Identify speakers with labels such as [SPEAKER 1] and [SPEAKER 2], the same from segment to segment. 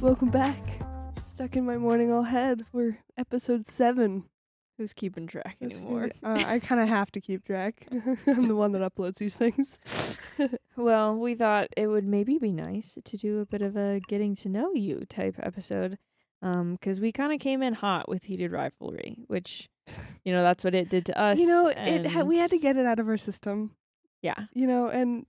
[SPEAKER 1] Welcome back. Stuck in my morning all head. We're episode 7.
[SPEAKER 2] Who's keeping track
[SPEAKER 1] That's
[SPEAKER 2] anymore?
[SPEAKER 1] crazy. I kind of have to keep track. I'm the one that uploads these things.
[SPEAKER 2] Well, we thought it would maybe be nice to do a bit of a getting to know you type episode, because we kind of came in hot with heated rivalry, which, that's what it did to us.
[SPEAKER 1] We had to get it out of our system.
[SPEAKER 2] Yeah.
[SPEAKER 1] And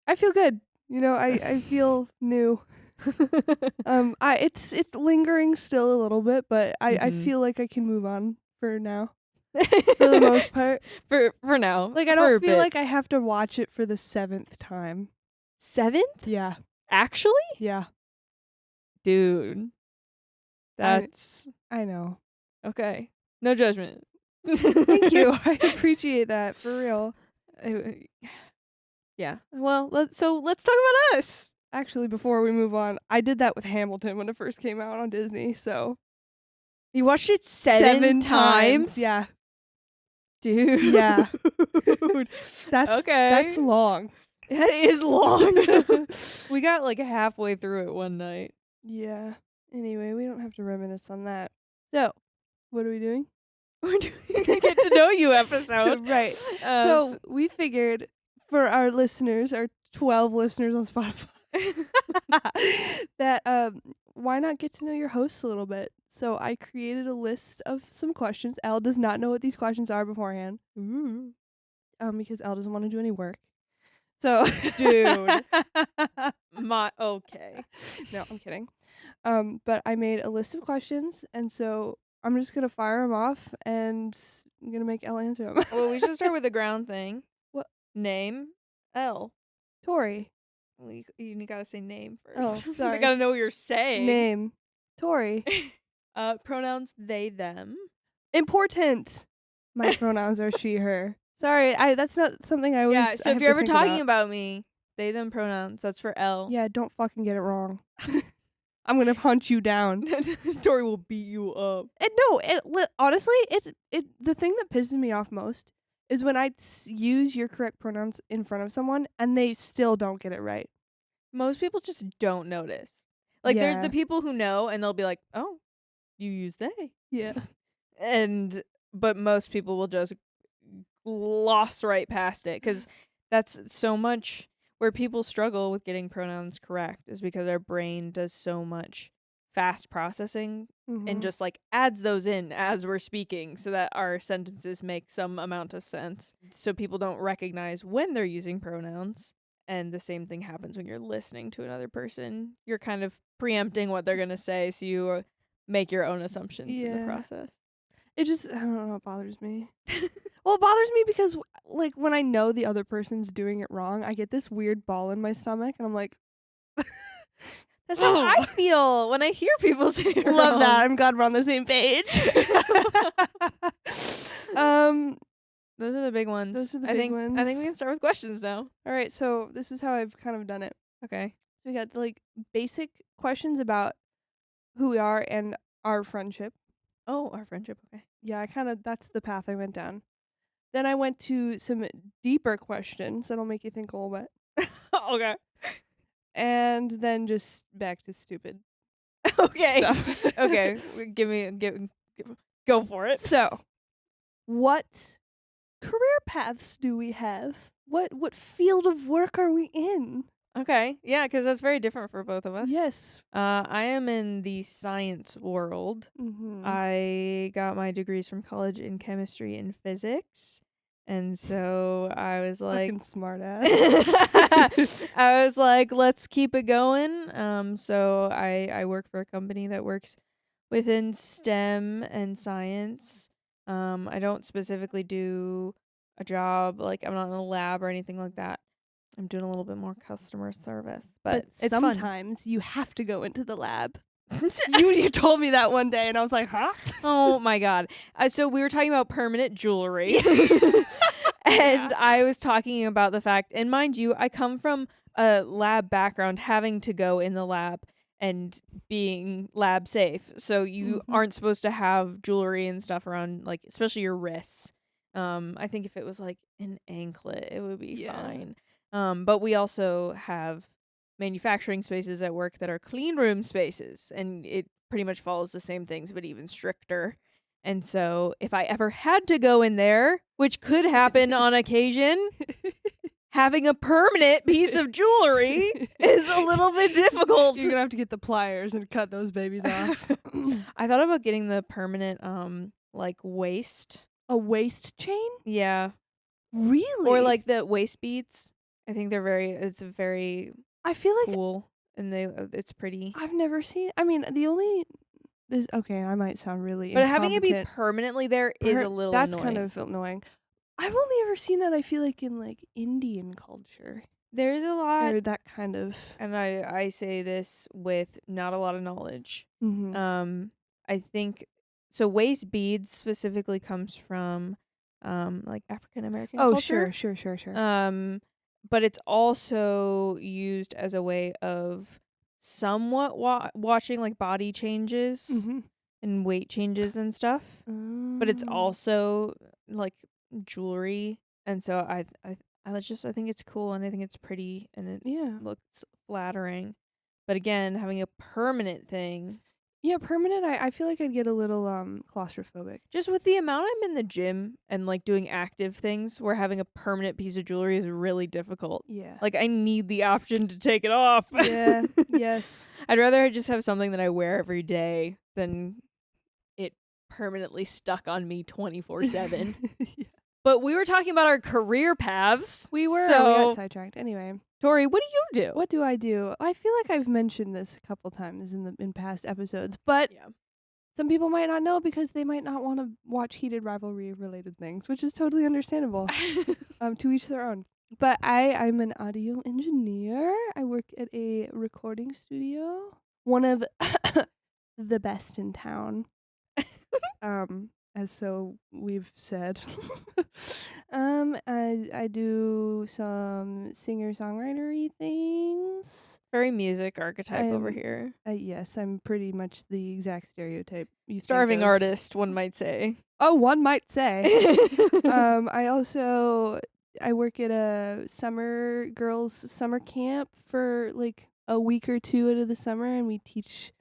[SPEAKER 1] I feel good. I feel new. It's lingering still a little bit, but I feel like I can move on for now. For the most part.
[SPEAKER 2] For now.
[SPEAKER 1] Like, I don't feel like I have to watch it for the 7th time.
[SPEAKER 2] 7th?
[SPEAKER 1] Yeah.
[SPEAKER 2] Actually?
[SPEAKER 1] Yeah.
[SPEAKER 2] Dude. That's...
[SPEAKER 1] I know.
[SPEAKER 2] Okay. No judgment.
[SPEAKER 1] Thank you. I appreciate that, for real.
[SPEAKER 2] Yeah. Well, let's talk about us.
[SPEAKER 1] Actually, before we move on, I did that with Hamilton when it first came out on Disney, so...
[SPEAKER 2] You watched it 7 times?
[SPEAKER 1] Yeah.
[SPEAKER 2] Dude.
[SPEAKER 1] Yeah. That's long.
[SPEAKER 2] That is long. We got like halfway through it one night.
[SPEAKER 1] Yeah. Anyway, we don't have to reminisce on that. So, what are we doing?
[SPEAKER 2] We're doing a get to know you episode.
[SPEAKER 1] Right. So we figured for our listeners, our 12 listeners on Spotify, that why not get to know your hosts a little bit? So I created a list of some questions. Elle does not know what these questions are beforehand.
[SPEAKER 2] Ooh.
[SPEAKER 1] Because Elle doesn't want to do any work. So,
[SPEAKER 2] dude. Okay.
[SPEAKER 1] No, I'm kidding. But I made a list of questions, and so I'm just gonna fire them off, and I'm gonna make Elle answer them.
[SPEAKER 2] Well, we should start with the ground thing.
[SPEAKER 1] What?
[SPEAKER 2] Name? Elle.
[SPEAKER 1] Tori.
[SPEAKER 2] Well, you gotta say name first.
[SPEAKER 1] Oh, sorry.
[SPEAKER 2] I gotta know what you're saying.
[SPEAKER 1] Name. Tori.
[SPEAKER 2] Pronouns they, them.
[SPEAKER 1] Important. My pronouns are she, her. Sorry, that's not something I always.
[SPEAKER 2] Yeah, so if you're ever talking about me, they, them pronouns. That's for Elle.
[SPEAKER 1] Yeah, don't fucking get it wrong. I'm gonna hunt you down.
[SPEAKER 2] Tori will beat you up.
[SPEAKER 1] And no, honestly, the thing that pisses me off most is when I use your correct pronouns in front of someone and they still don't get it right.
[SPEAKER 2] Most people just don't notice. Like, there's the people who know, and they'll be like, "Oh, you use they."
[SPEAKER 1] Yeah.
[SPEAKER 2] But most people will just gloss right past it, because that's so much where people struggle with getting pronouns correct, is because our brain does so much fast processing and just like adds those in as we're speaking so that our sentences make some amount of sense. So people don't recognize when they're using pronouns. And the same thing happens when you're listening to another person. You're kind of preempting what they're going to say, so you make your own assumptions in the process.
[SPEAKER 1] It just, I don't know, it bothers me. Well, it bothers me because, like, when I know the other person's doing it wrong, I get this weird ball in my stomach, and I'm like...
[SPEAKER 2] That's how I feel when I hear people say it wrong.
[SPEAKER 1] Love that. I'm glad we're on the same page.
[SPEAKER 2] Those are the big ones.
[SPEAKER 1] Those are the big ones.
[SPEAKER 2] I think we can start with questions now.
[SPEAKER 1] All right, so this is how I've kind of done it.
[SPEAKER 2] Okay.
[SPEAKER 1] So we got, like, basic questions about who we are and our friendship.
[SPEAKER 2] Oh, our friendship, okay.
[SPEAKER 1] Yeah, that's the path I went down. Then I went to some deeper questions that'll make you think a little bit.
[SPEAKER 2] Okay.
[SPEAKER 1] And then just back to stupid.
[SPEAKER 2] Okay.
[SPEAKER 1] Stuff.
[SPEAKER 2] Okay. Go for it.
[SPEAKER 1] So, what career paths do we have? What field of work are we in?
[SPEAKER 2] Okay. Yeah, because that's very different for both of us.
[SPEAKER 1] Yes.
[SPEAKER 2] I am in the science world. I got my degrees from college in chemistry and physics. And so I was like...
[SPEAKER 1] Fucking smart ass.
[SPEAKER 2] I was like, let's keep it going. So I work for a company that works within STEM and science. I don't specifically do a job, like I'm not in a lab or anything like that. I'm doing a little bit more customer service, but it's
[SPEAKER 1] sometimes fun. You have to go into the lab. you told me that one day, and I was like, huh?
[SPEAKER 2] Oh my god. So we were talking about permanent jewelry. And I was talking about the fact, and mind you, I come from a lab background, having to go in the lab and being lab safe. So you aren't supposed to have jewelry and stuff around, like, especially your wrists. I think if it was like an anklet, it would be fine. But we also have manufacturing spaces at work that are clean room spaces, and it pretty much follows the same things but even stricter. And so if I ever had to go in there, which could happen on occasion, having a permanent piece of jewelry is a little bit difficult.
[SPEAKER 1] You're gonna have to get the pliers and cut those babies off.
[SPEAKER 2] I thought about getting the permanent like waist.
[SPEAKER 1] A waist chain?
[SPEAKER 2] Yeah.
[SPEAKER 1] Really?
[SPEAKER 2] Or like the waist beads. I think it's very
[SPEAKER 1] I feel like
[SPEAKER 2] cool and it's pretty.
[SPEAKER 1] I've never seen. I mean, okay, I might sound really
[SPEAKER 2] But having it be
[SPEAKER 1] incompetent.
[SPEAKER 2] permanently there is a little
[SPEAKER 1] That's
[SPEAKER 2] annoying.
[SPEAKER 1] kind of annoying. I've only ever seen that, I feel like, in like Indian culture.
[SPEAKER 2] There's a lot,
[SPEAKER 1] Or that kind of.
[SPEAKER 2] and I say this with not a lot of knowledge.
[SPEAKER 1] Mhm.
[SPEAKER 2] I think so. Waist beads specifically comes from like African American
[SPEAKER 1] Oh,
[SPEAKER 2] culture.
[SPEAKER 1] sure.
[SPEAKER 2] But it's also used as a way of somewhat watching like body changes
[SPEAKER 1] Mhm.
[SPEAKER 2] and weight changes and stuff. But it's also like jewelry, and so I think it's cool, and I think it's pretty, and it
[SPEAKER 1] Yeah.
[SPEAKER 2] looks flattering. But again, having a permanent thing,
[SPEAKER 1] Yeah, permanent. I feel like I'd get a little claustrophobic.
[SPEAKER 2] just with the amount I'm in the gym and like doing active things, where having a permanent piece of jewelry is really difficult.
[SPEAKER 1] Yeah.
[SPEAKER 2] Like I need the option to take it off.
[SPEAKER 1] Yeah. Yes.
[SPEAKER 2] I'd rather just have something that I wear every day than it permanently stuck on me 24/7.
[SPEAKER 1] Yeah.
[SPEAKER 2] But we were talking about our career paths.
[SPEAKER 1] We were.
[SPEAKER 2] So,
[SPEAKER 1] We got sidetracked. Anyway,
[SPEAKER 2] Tori, what do you do?
[SPEAKER 1] what do? I feel like I've mentioned this a couple times in past episodes, but
[SPEAKER 2] Yeah.
[SPEAKER 1] some people might not know because they might not want to watch heated rivalry related things, which is totally understandable. To each their own. But I'm an audio engineer. I work at a recording studio, one of the best in town. As so we've said. I do some singer-songwritery things.
[SPEAKER 2] Very music archetype over here.
[SPEAKER 1] Yes, I'm pretty much the exact stereotype you
[SPEAKER 2] Starving
[SPEAKER 1] think of.
[SPEAKER 2] artist, one might say.
[SPEAKER 1] Oh, one might say. I work at a girls summer camp for like a week or two out of the summer, and we teach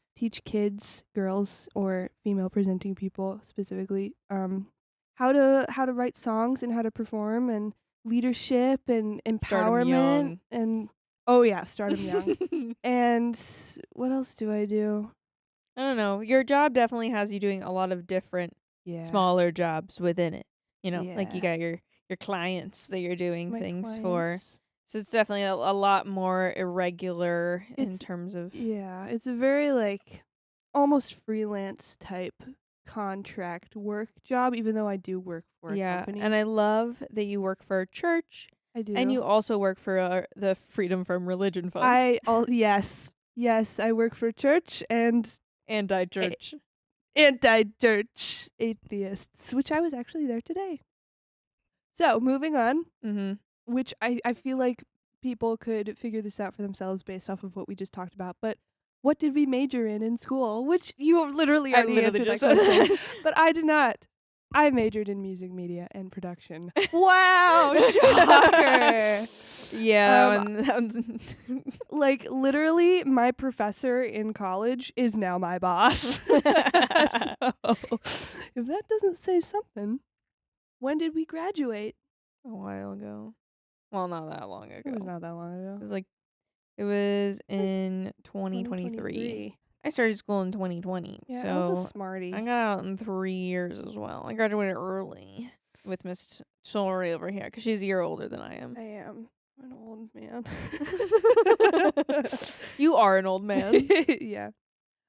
[SPEAKER 1] kids, girls or female presenting people specifically, how to write songs and how to perform, and leadership and
[SPEAKER 2] Start 'em
[SPEAKER 1] empowerment
[SPEAKER 2] young.
[SPEAKER 1] and start 'em young. And what else do I do?
[SPEAKER 2] I don't know. Your job definitely has you doing a lot of different
[SPEAKER 1] Yeah.
[SPEAKER 2] smaller jobs within it. You know, like you
[SPEAKER 1] Yeah.
[SPEAKER 2] got your clients that you're doing
[SPEAKER 1] My
[SPEAKER 2] things for.
[SPEAKER 1] clients.
[SPEAKER 2] So it's definitely a lot more irregular in
[SPEAKER 1] It's-
[SPEAKER 2] terms of
[SPEAKER 1] Yeah, it's a very like almost freelance type contract work job, even though I do work for a company.
[SPEAKER 2] And I love that you work for a church,
[SPEAKER 1] I do.
[SPEAKER 2] and you also work for the Freedom from Religion Fund.
[SPEAKER 1] Yes, I work for church and
[SPEAKER 2] Anti-church.
[SPEAKER 1] anti-church atheists, which I was actually there today. So, moving on, which I feel like people could figure this out for themselves based off of what we just talked about, but what did we major in school? Which you literally already answered that question. But I did not. I majored in music media and production. Wow, shocker.
[SPEAKER 2] Yeah.
[SPEAKER 1] Like literally my professor in college is now my boss. So, if that doesn't say something, when did we graduate?
[SPEAKER 2] A while ago. Well, not that long ago.
[SPEAKER 1] It was not that long ago.
[SPEAKER 2] It was in 2023. I started school in 2020.
[SPEAKER 1] Yeah,
[SPEAKER 2] so
[SPEAKER 1] I was a smarty.
[SPEAKER 2] I got out in 3 years as well. I graduated early with Miss Tori over here because she's a year older than I am.
[SPEAKER 1] I am an old man.
[SPEAKER 2] You are an old man.
[SPEAKER 1] Yeah.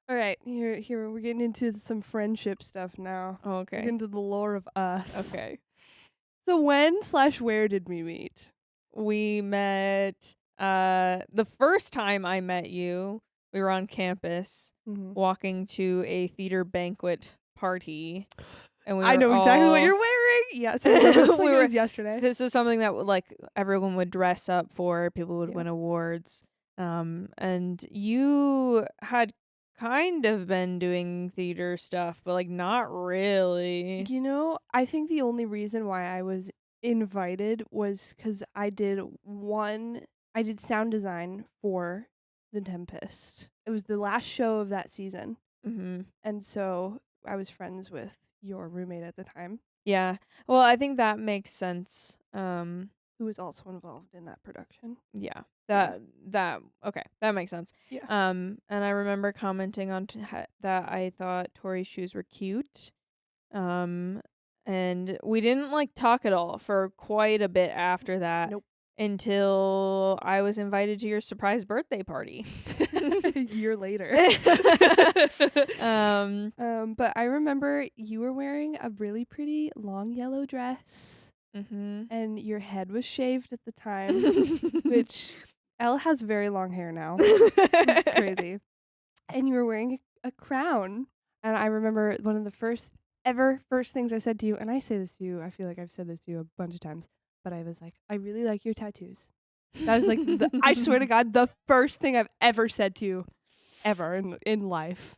[SPEAKER 1] All right, here we're getting into some friendship stuff now.
[SPEAKER 2] Okay.
[SPEAKER 1] Get into the lore of us.
[SPEAKER 2] Okay.
[SPEAKER 1] So when/where did we meet?
[SPEAKER 2] We met the first time I met you, we were on campus walking to a theater banquet party. And
[SPEAKER 1] I know exactly what you're wearing. Yes, I remember it was yesterday.
[SPEAKER 2] This was something that like everyone would dress up for. People would win awards. And you had kind of been doing theater stuff, but like not really.
[SPEAKER 1] You know, I think the only reason why I was invited was because I did sound design for The Tempest. It was the last show of that season.
[SPEAKER 2] Mm-hmm.
[SPEAKER 1] And so I was friends with your roommate at the time,
[SPEAKER 2] Yeah. Well, I think that makes sense.
[SPEAKER 1] who was also involved in that production.
[SPEAKER 2] Yeah.
[SPEAKER 1] Yeah.
[SPEAKER 2] That okay. That makes sense.
[SPEAKER 1] Yeah.
[SPEAKER 2] And I remember commenting on that I thought Tori's shoes were cute. And we didn't like talk at all for quite a bit after that.
[SPEAKER 1] Nope.
[SPEAKER 2] Until I was invited to your surprise birthday party.
[SPEAKER 1] A year later. But I remember you were wearing a really pretty long yellow dress.
[SPEAKER 2] Mm-hmm.
[SPEAKER 1] And your head was shaved at the time, which Elle has very long hair now. It's crazy. And you were wearing a crown. And I remember one of the first things I said to you, and I say this to you, I feel like I've said this to you a bunch of times, but I was like, I really like your tattoos. That was like, I swear to God, the first thing I've ever said to you, ever in life,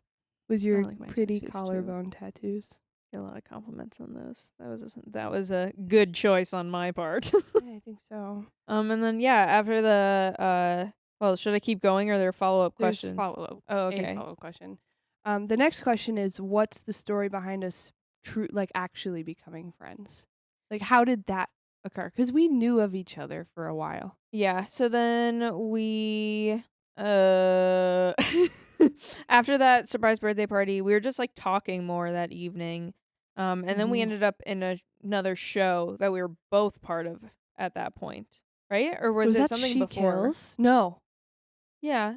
[SPEAKER 1] was your
[SPEAKER 2] like
[SPEAKER 1] pretty
[SPEAKER 2] tattoos,
[SPEAKER 1] collarbone tattoos.
[SPEAKER 2] Get a lot of compliments on those. That was a good choice on my part.
[SPEAKER 1] Yeah, I think so.
[SPEAKER 2] And then after the well, should I keep going or are there follow-up questions?
[SPEAKER 1] There's follow-up.
[SPEAKER 2] Oh, okay.
[SPEAKER 1] A follow-up question. The next question is, what's the story behind us actually becoming friends? Like, how did that occur? Because we knew of each other for a while.
[SPEAKER 2] Yeah, so then we after that surprise birthday party, we were just like talking more that evening. And then we ended up in another show that we were both part of at that point. Right? Or was it
[SPEAKER 1] that
[SPEAKER 2] something
[SPEAKER 1] She
[SPEAKER 2] before?
[SPEAKER 1] Kills? No.
[SPEAKER 2] Yeah.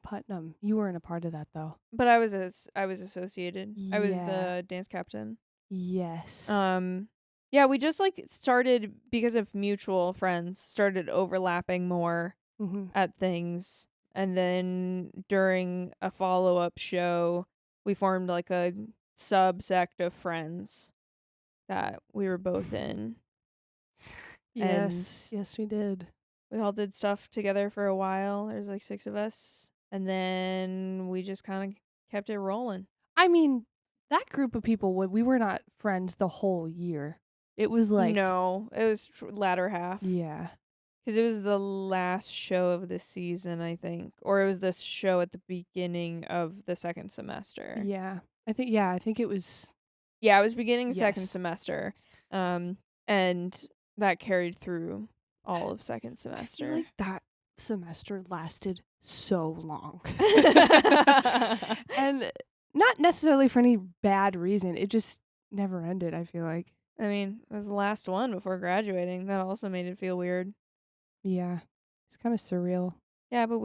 [SPEAKER 1] Putnam. You weren't a part of that though.
[SPEAKER 2] But I was associated. I was
[SPEAKER 1] Yeah.
[SPEAKER 2] the dance captain.
[SPEAKER 1] Yes.
[SPEAKER 2] Yeah, we just like started because of mutual friends, started overlapping more at things. And then during a follow-up show, we formed like a subsect of friends that we were both in.
[SPEAKER 1] Yes, we did.
[SPEAKER 2] We all did stuff together for a while. There's like 6 of us. And then we just kind of kept it rolling.
[SPEAKER 1] I mean, that group of people, we were not friends the whole year. It was like...
[SPEAKER 2] No, it was latter half.
[SPEAKER 1] Yeah.
[SPEAKER 2] Because it was the last show of the season, I think. Or it was this show at the beginning of the second semester.
[SPEAKER 1] Yeah. I think it was...
[SPEAKER 2] Yeah, it was beginning second
[SPEAKER 1] Yes.
[SPEAKER 2] semester. And that carried through all of second semester.
[SPEAKER 1] I feel like that semester lasted so long. And not necessarily for any bad reason. It just never ended, I feel like.
[SPEAKER 2] I mean, it was the last one before graduating. That also made it feel weird.
[SPEAKER 1] Yeah. It's kind of surreal.
[SPEAKER 2] Yeah, but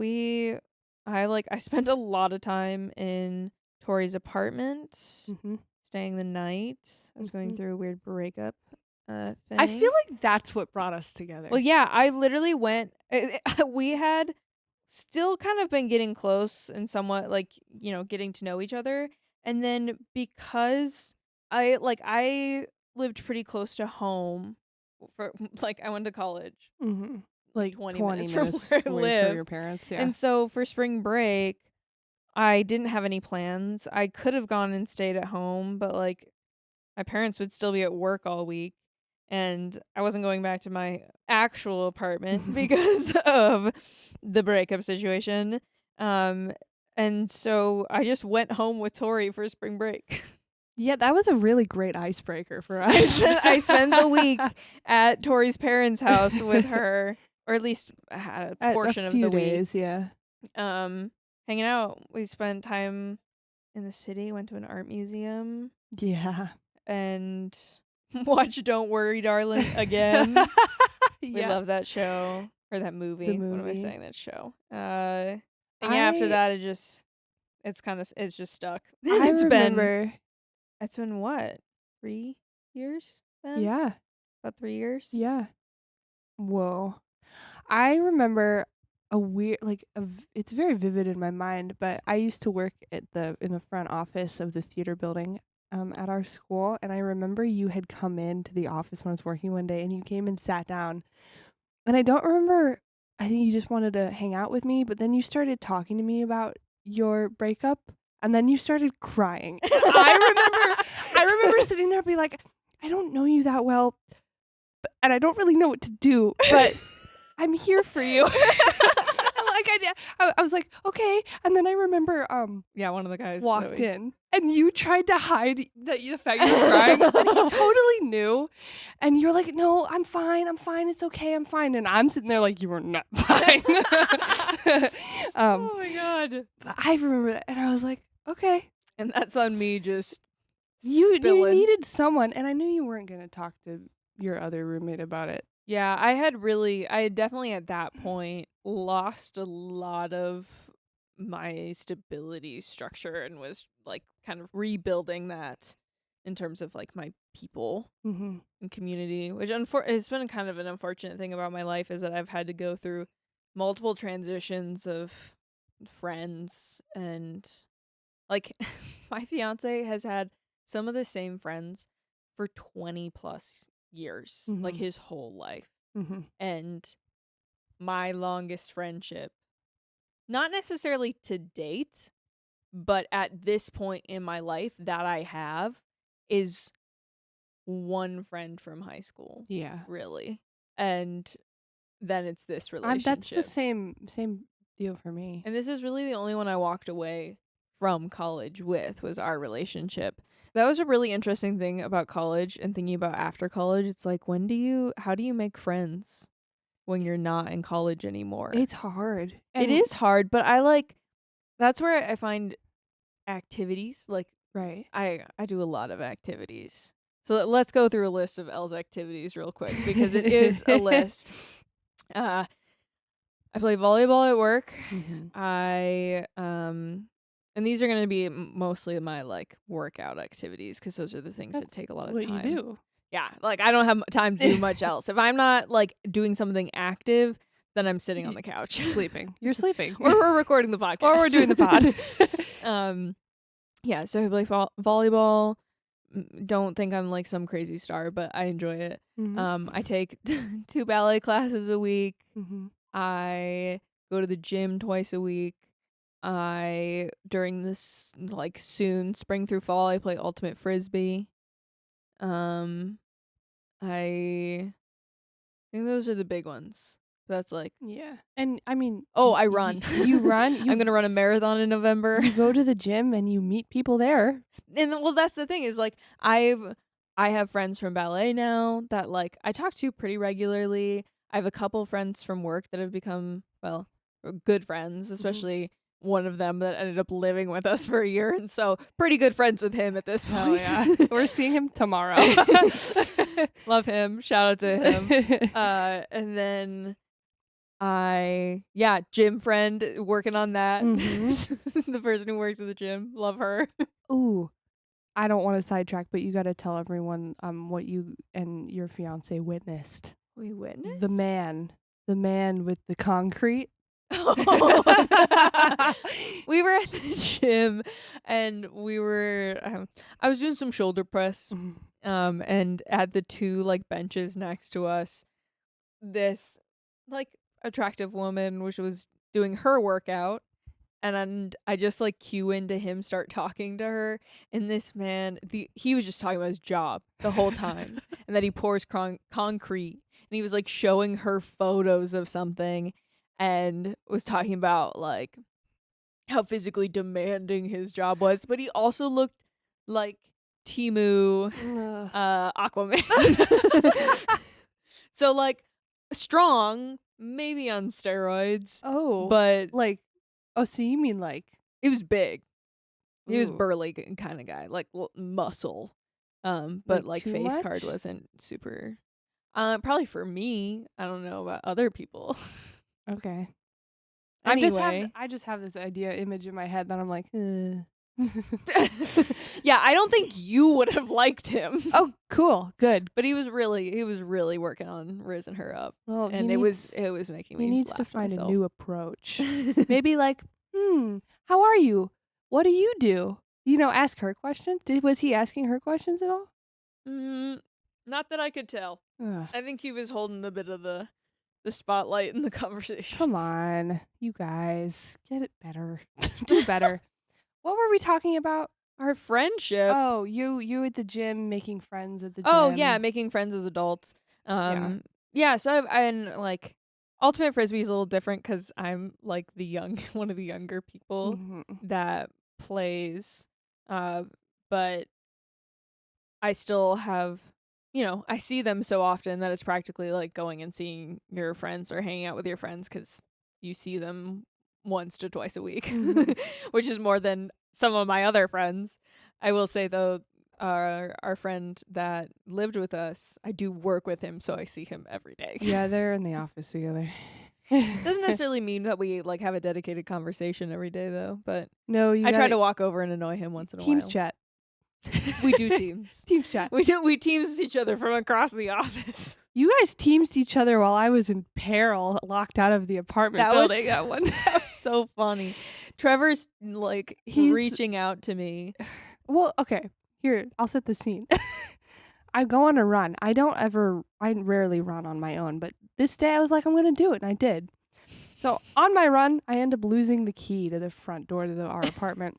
[SPEAKER 2] I spent a lot of time in Tori's apartment, staying the night. I was going through a weird breakup thing.
[SPEAKER 1] I feel like that's what brought us together.
[SPEAKER 2] Well, yeah, I literally went. We had still kind of been getting close and somewhat like, getting to know each other. And then because I lived pretty close to home for like I went to college.
[SPEAKER 1] Like
[SPEAKER 2] 20 minutes from where I live.
[SPEAKER 1] From your parents, yeah.
[SPEAKER 2] And so for spring break, I didn't have any plans. I could have gone and stayed at home, but like my parents would still be at work all week. And I wasn't going back to my actual apartment because of the breakup situation. And so I just went home with Tori for spring break.
[SPEAKER 1] Yeah, that was a really great icebreaker for us.
[SPEAKER 2] I spent the week at Tori's parents' house with her, or at least had a portion of the
[SPEAKER 1] days,
[SPEAKER 2] week.
[SPEAKER 1] Yeah.
[SPEAKER 2] Hanging out. We spent time in the city, went to an art museum.
[SPEAKER 1] Yeah.
[SPEAKER 2] And watched Don't Worry, Darling again. We love that show. Or that movie. What am I saying? That show. And after that it's just stuck. It's been what? 3 years then?
[SPEAKER 1] Yeah.
[SPEAKER 2] About 3 years?
[SPEAKER 1] Yeah. Whoa. I remember a weird, it's very vivid in my mind, but I used to work in the front office of the theater building at our school, and I remember you had come into the office when I was working one day, and you came and sat down, and I don't remember, I think you just wanted to hang out with me, but then you started talking to me about your breakup, and then you started crying. I remember sitting there and be like, I don't know you that well, and I don't really know what to do, but I'm here for you. I was like, okay. And then I remember
[SPEAKER 2] Yeah, one of the guys
[SPEAKER 1] walked
[SPEAKER 2] Zoe.
[SPEAKER 1] in and you tried to hide the fact you were crying. And he totally knew. And you're like, no, I'm fine. It's okay. I'm fine. And I'm sitting there like, you were not fine.
[SPEAKER 2] Oh my god.
[SPEAKER 1] I remember that. And I was like, okay.
[SPEAKER 2] And that's on me just
[SPEAKER 1] You
[SPEAKER 2] spilling.
[SPEAKER 1] needed someone. And I knew you weren't going to talk to your other roommate about it.
[SPEAKER 2] Yeah, I had definitely at that point lost a lot of my stability structure and was like kind of rebuilding that in terms of like my people
[SPEAKER 1] Mm-hmm.
[SPEAKER 2] and community, which has been kind of an unfortunate thing about my life is that I've had to go through multiple transitions of friends and like my fiance has had some of the same friends for 20 plus years, like his whole life.
[SPEAKER 1] Mm-hmm.
[SPEAKER 2] And my longest friendship, not necessarily to date, but at this point in my life that I have is one friend from high school.
[SPEAKER 1] Yeah.
[SPEAKER 2] Really. And then it's this relationship.
[SPEAKER 1] That's the same deal for me.
[SPEAKER 2] And this is really the only one I walked away from college with was our relationship. That was a really interesting thing about college and thinking about after college. It's like, how do you make friends when you're not in college anymore?
[SPEAKER 1] It's hard.
[SPEAKER 2] It is hard, but that's where I find activities. Like,
[SPEAKER 1] Right.
[SPEAKER 2] I do a lot of activities. So let's go through a list of Elle's activities real quick because it is a list. I play volleyball at work.
[SPEAKER 1] Mm-hmm.
[SPEAKER 2] And these are going to be mostly my like workout activities because those are the things that take a lot of
[SPEAKER 1] what
[SPEAKER 2] time.
[SPEAKER 1] You do.
[SPEAKER 2] Yeah, like I don't have time to do much else. If I'm not like doing something active, then I'm sitting on the couch
[SPEAKER 1] sleeping. You're sleeping.
[SPEAKER 2] Or we're recording the podcast.
[SPEAKER 1] Or we're doing the pod.
[SPEAKER 2] Yeah, so I play volleyball. Don't think I'm like some crazy star, but I enjoy it.
[SPEAKER 1] Mm-hmm.
[SPEAKER 2] I take 2 ballet classes a week.
[SPEAKER 1] Mm-hmm.
[SPEAKER 2] I go to the gym twice a week. During this like soon spring through fall, I play ultimate frisbee. I think those are the big ones. That's like
[SPEAKER 1] Yeah. And I mean,
[SPEAKER 2] I run.
[SPEAKER 1] You run.
[SPEAKER 2] I'm gonna run a marathon in November.
[SPEAKER 1] You go to the gym and you meet people there.
[SPEAKER 2] And well, that's the thing is like I have friends from ballet now that like I talk to pretty regularly. I have a couple friends from work that have become good friends, especially one of them that ended up living with us for a year, and so pretty good friends with him at this point.
[SPEAKER 1] Oh yeah, we're seeing him tomorrow.
[SPEAKER 2] Love him. Shout out to him. And then gym friend working on that.
[SPEAKER 1] Mm-hmm.
[SPEAKER 2] The person who works at the gym. Love her.
[SPEAKER 1] Ooh, I don't want to sidetrack, but you got to tell everyone what you and your fiance witnessed.
[SPEAKER 2] We witnessed?
[SPEAKER 1] The man with the concrete.
[SPEAKER 2] We were at the gym and I was doing some shoulder press. And at the 2 like benches next to us, this like attractive woman which was doing her workout, and I just like cue into him start talking to her, and this man he was just talking about his job the whole time and that he pours concrete, and he was like showing her photos of something and was talking about like how physically demanding his job was, but he also looked like Timu Aquaman. So like strong, maybe on steroids.
[SPEAKER 1] Oh,
[SPEAKER 2] but
[SPEAKER 1] like, so you mean like
[SPEAKER 2] he was big. He was
[SPEAKER 1] Ooh.
[SPEAKER 2] burly kind of guy, like muscle. But like
[SPEAKER 1] too
[SPEAKER 2] face
[SPEAKER 1] much?
[SPEAKER 2] card wasn't super. Probably for me. I don't know about other people.
[SPEAKER 1] Okay.
[SPEAKER 2] Anyway,
[SPEAKER 1] I just have this image in my head that I'm like,
[SPEAKER 2] yeah, I don't think you would have liked him.
[SPEAKER 1] Oh, cool, good.
[SPEAKER 2] But he was really working on raising her up.
[SPEAKER 1] Well,
[SPEAKER 2] and it was making me.
[SPEAKER 1] He needs
[SPEAKER 2] laugh
[SPEAKER 1] to find
[SPEAKER 2] myself.
[SPEAKER 1] a new approach. Maybe like, how are you? What do you do? Ask her questions. Was he asking her questions at all?
[SPEAKER 2] Not that I could tell.
[SPEAKER 1] Ugh.
[SPEAKER 2] I think he was holding a bit of the spotlight in the conversation.
[SPEAKER 1] Come on, you guys, get it better. Do better. What were we talking about?
[SPEAKER 2] Our friendship.
[SPEAKER 1] Oh, you at the gym making friends at the gym.
[SPEAKER 2] Oh yeah, making friends as adults. Yeah. So Ultimate Frisbee is a little different because I'm like one of the younger people
[SPEAKER 1] Mhm.
[SPEAKER 2] that plays, but I still have, I see them so often that it's practically like going and seeing your friends or hanging out with your friends because you see them once to twice a week,
[SPEAKER 1] Mhm.
[SPEAKER 2] which is more than some of my other friends. I will say though, our friend that lived with us, I do work with him, so I see him every day.
[SPEAKER 1] Yeah, they're in the office together.
[SPEAKER 2] Doesn't necessarily mean that we like have a dedicated conversation every day though, but
[SPEAKER 1] No, you
[SPEAKER 2] I try
[SPEAKER 1] gotta
[SPEAKER 2] to walk over and annoy him once in a
[SPEAKER 1] Teams
[SPEAKER 2] while.
[SPEAKER 1] chat.
[SPEAKER 2] We do teams.
[SPEAKER 1] Teams chat.
[SPEAKER 2] We teams each other from across the office.
[SPEAKER 1] You guys teamed each other while I was in peril, locked out of the apartment
[SPEAKER 2] That
[SPEAKER 1] building.
[SPEAKER 2] was
[SPEAKER 1] That one.
[SPEAKER 2] that was so funny. Trevor's like
[SPEAKER 1] He's-
[SPEAKER 2] reaching out to me.
[SPEAKER 1] Well, okay. Here, I'll set the scene. I go on a run. I rarely run on my own, but this day I was like, I'm going to do it, and I did. So on my run, I end up losing the key to the front door to our apartment.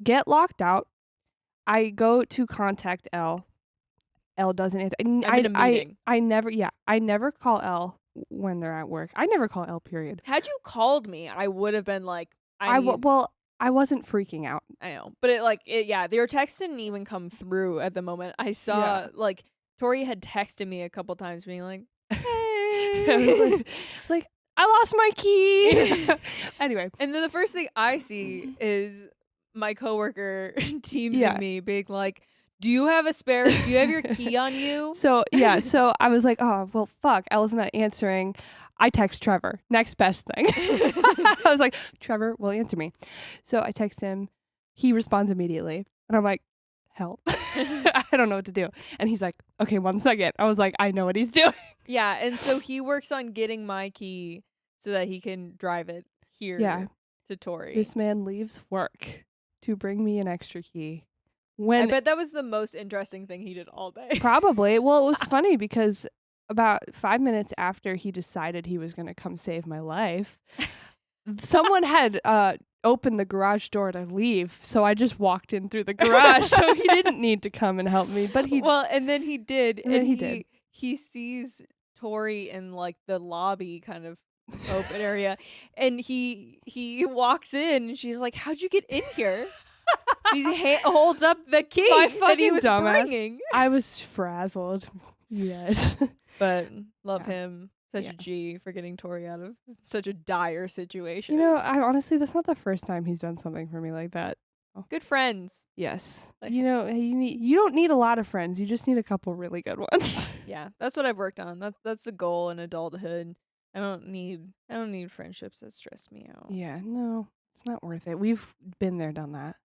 [SPEAKER 1] Get locked out. I go to contact Elle. Elle doesn't answer.
[SPEAKER 2] I'm in a meeting.
[SPEAKER 1] I never call Elle when they're at work. I never call Elle, period.
[SPEAKER 2] Had you called me, I would have been like,
[SPEAKER 1] I wasn't freaking out.
[SPEAKER 2] I know, but your text didn't even come through at the moment. I saw like Tori had texted me a couple times, being like, "Hey."
[SPEAKER 1] like I lost my key. Anyway,
[SPEAKER 2] and then the first thing I see is my coworker teamsing me, being like, "Do you have a spare? Do you have your key on you?"
[SPEAKER 1] So I was like, oh well, fuck. Elle's not answering. I text Trevor. Next best thing. I was like, Trevor will answer me. So I text him. He responds immediately, and I'm like, help. I don't know what to do. And he's like, okay, 1 second. I was like, I know what he's doing.
[SPEAKER 2] Yeah, and so he works on getting my key so that he can drive it here to Tori.
[SPEAKER 1] This man leaves work to bring me an extra key.
[SPEAKER 2] I bet that was the most interesting thing he did all day.
[SPEAKER 1] Probably. Well, it was funny because about 5 minutes after he decided he was going to come save my life, someone had opened the garage door to leave, so I just walked in through the garage. So he didn't need to come and help me, but
[SPEAKER 2] and then he did,
[SPEAKER 1] and he did.
[SPEAKER 2] He sees Tori in like the lobby kind of open area, and he walks in, and she's like, "How'd you get in here?" He holds up the key that he was bringing.
[SPEAKER 1] I was frazzled. Yes.
[SPEAKER 2] But love him. Such a G for getting Tori out of such a dire situation.
[SPEAKER 1] I honestly, that's not the first time he's done something for me like that.
[SPEAKER 2] Good friends.
[SPEAKER 1] Yes. You don't need a lot of friends. You just need a couple really good ones.
[SPEAKER 2] Yeah, that's what I've worked on. That's a goal in adulthood. I don't need friendships that stress me out.
[SPEAKER 1] Yeah, no. It's not worth it. We've been there, done that.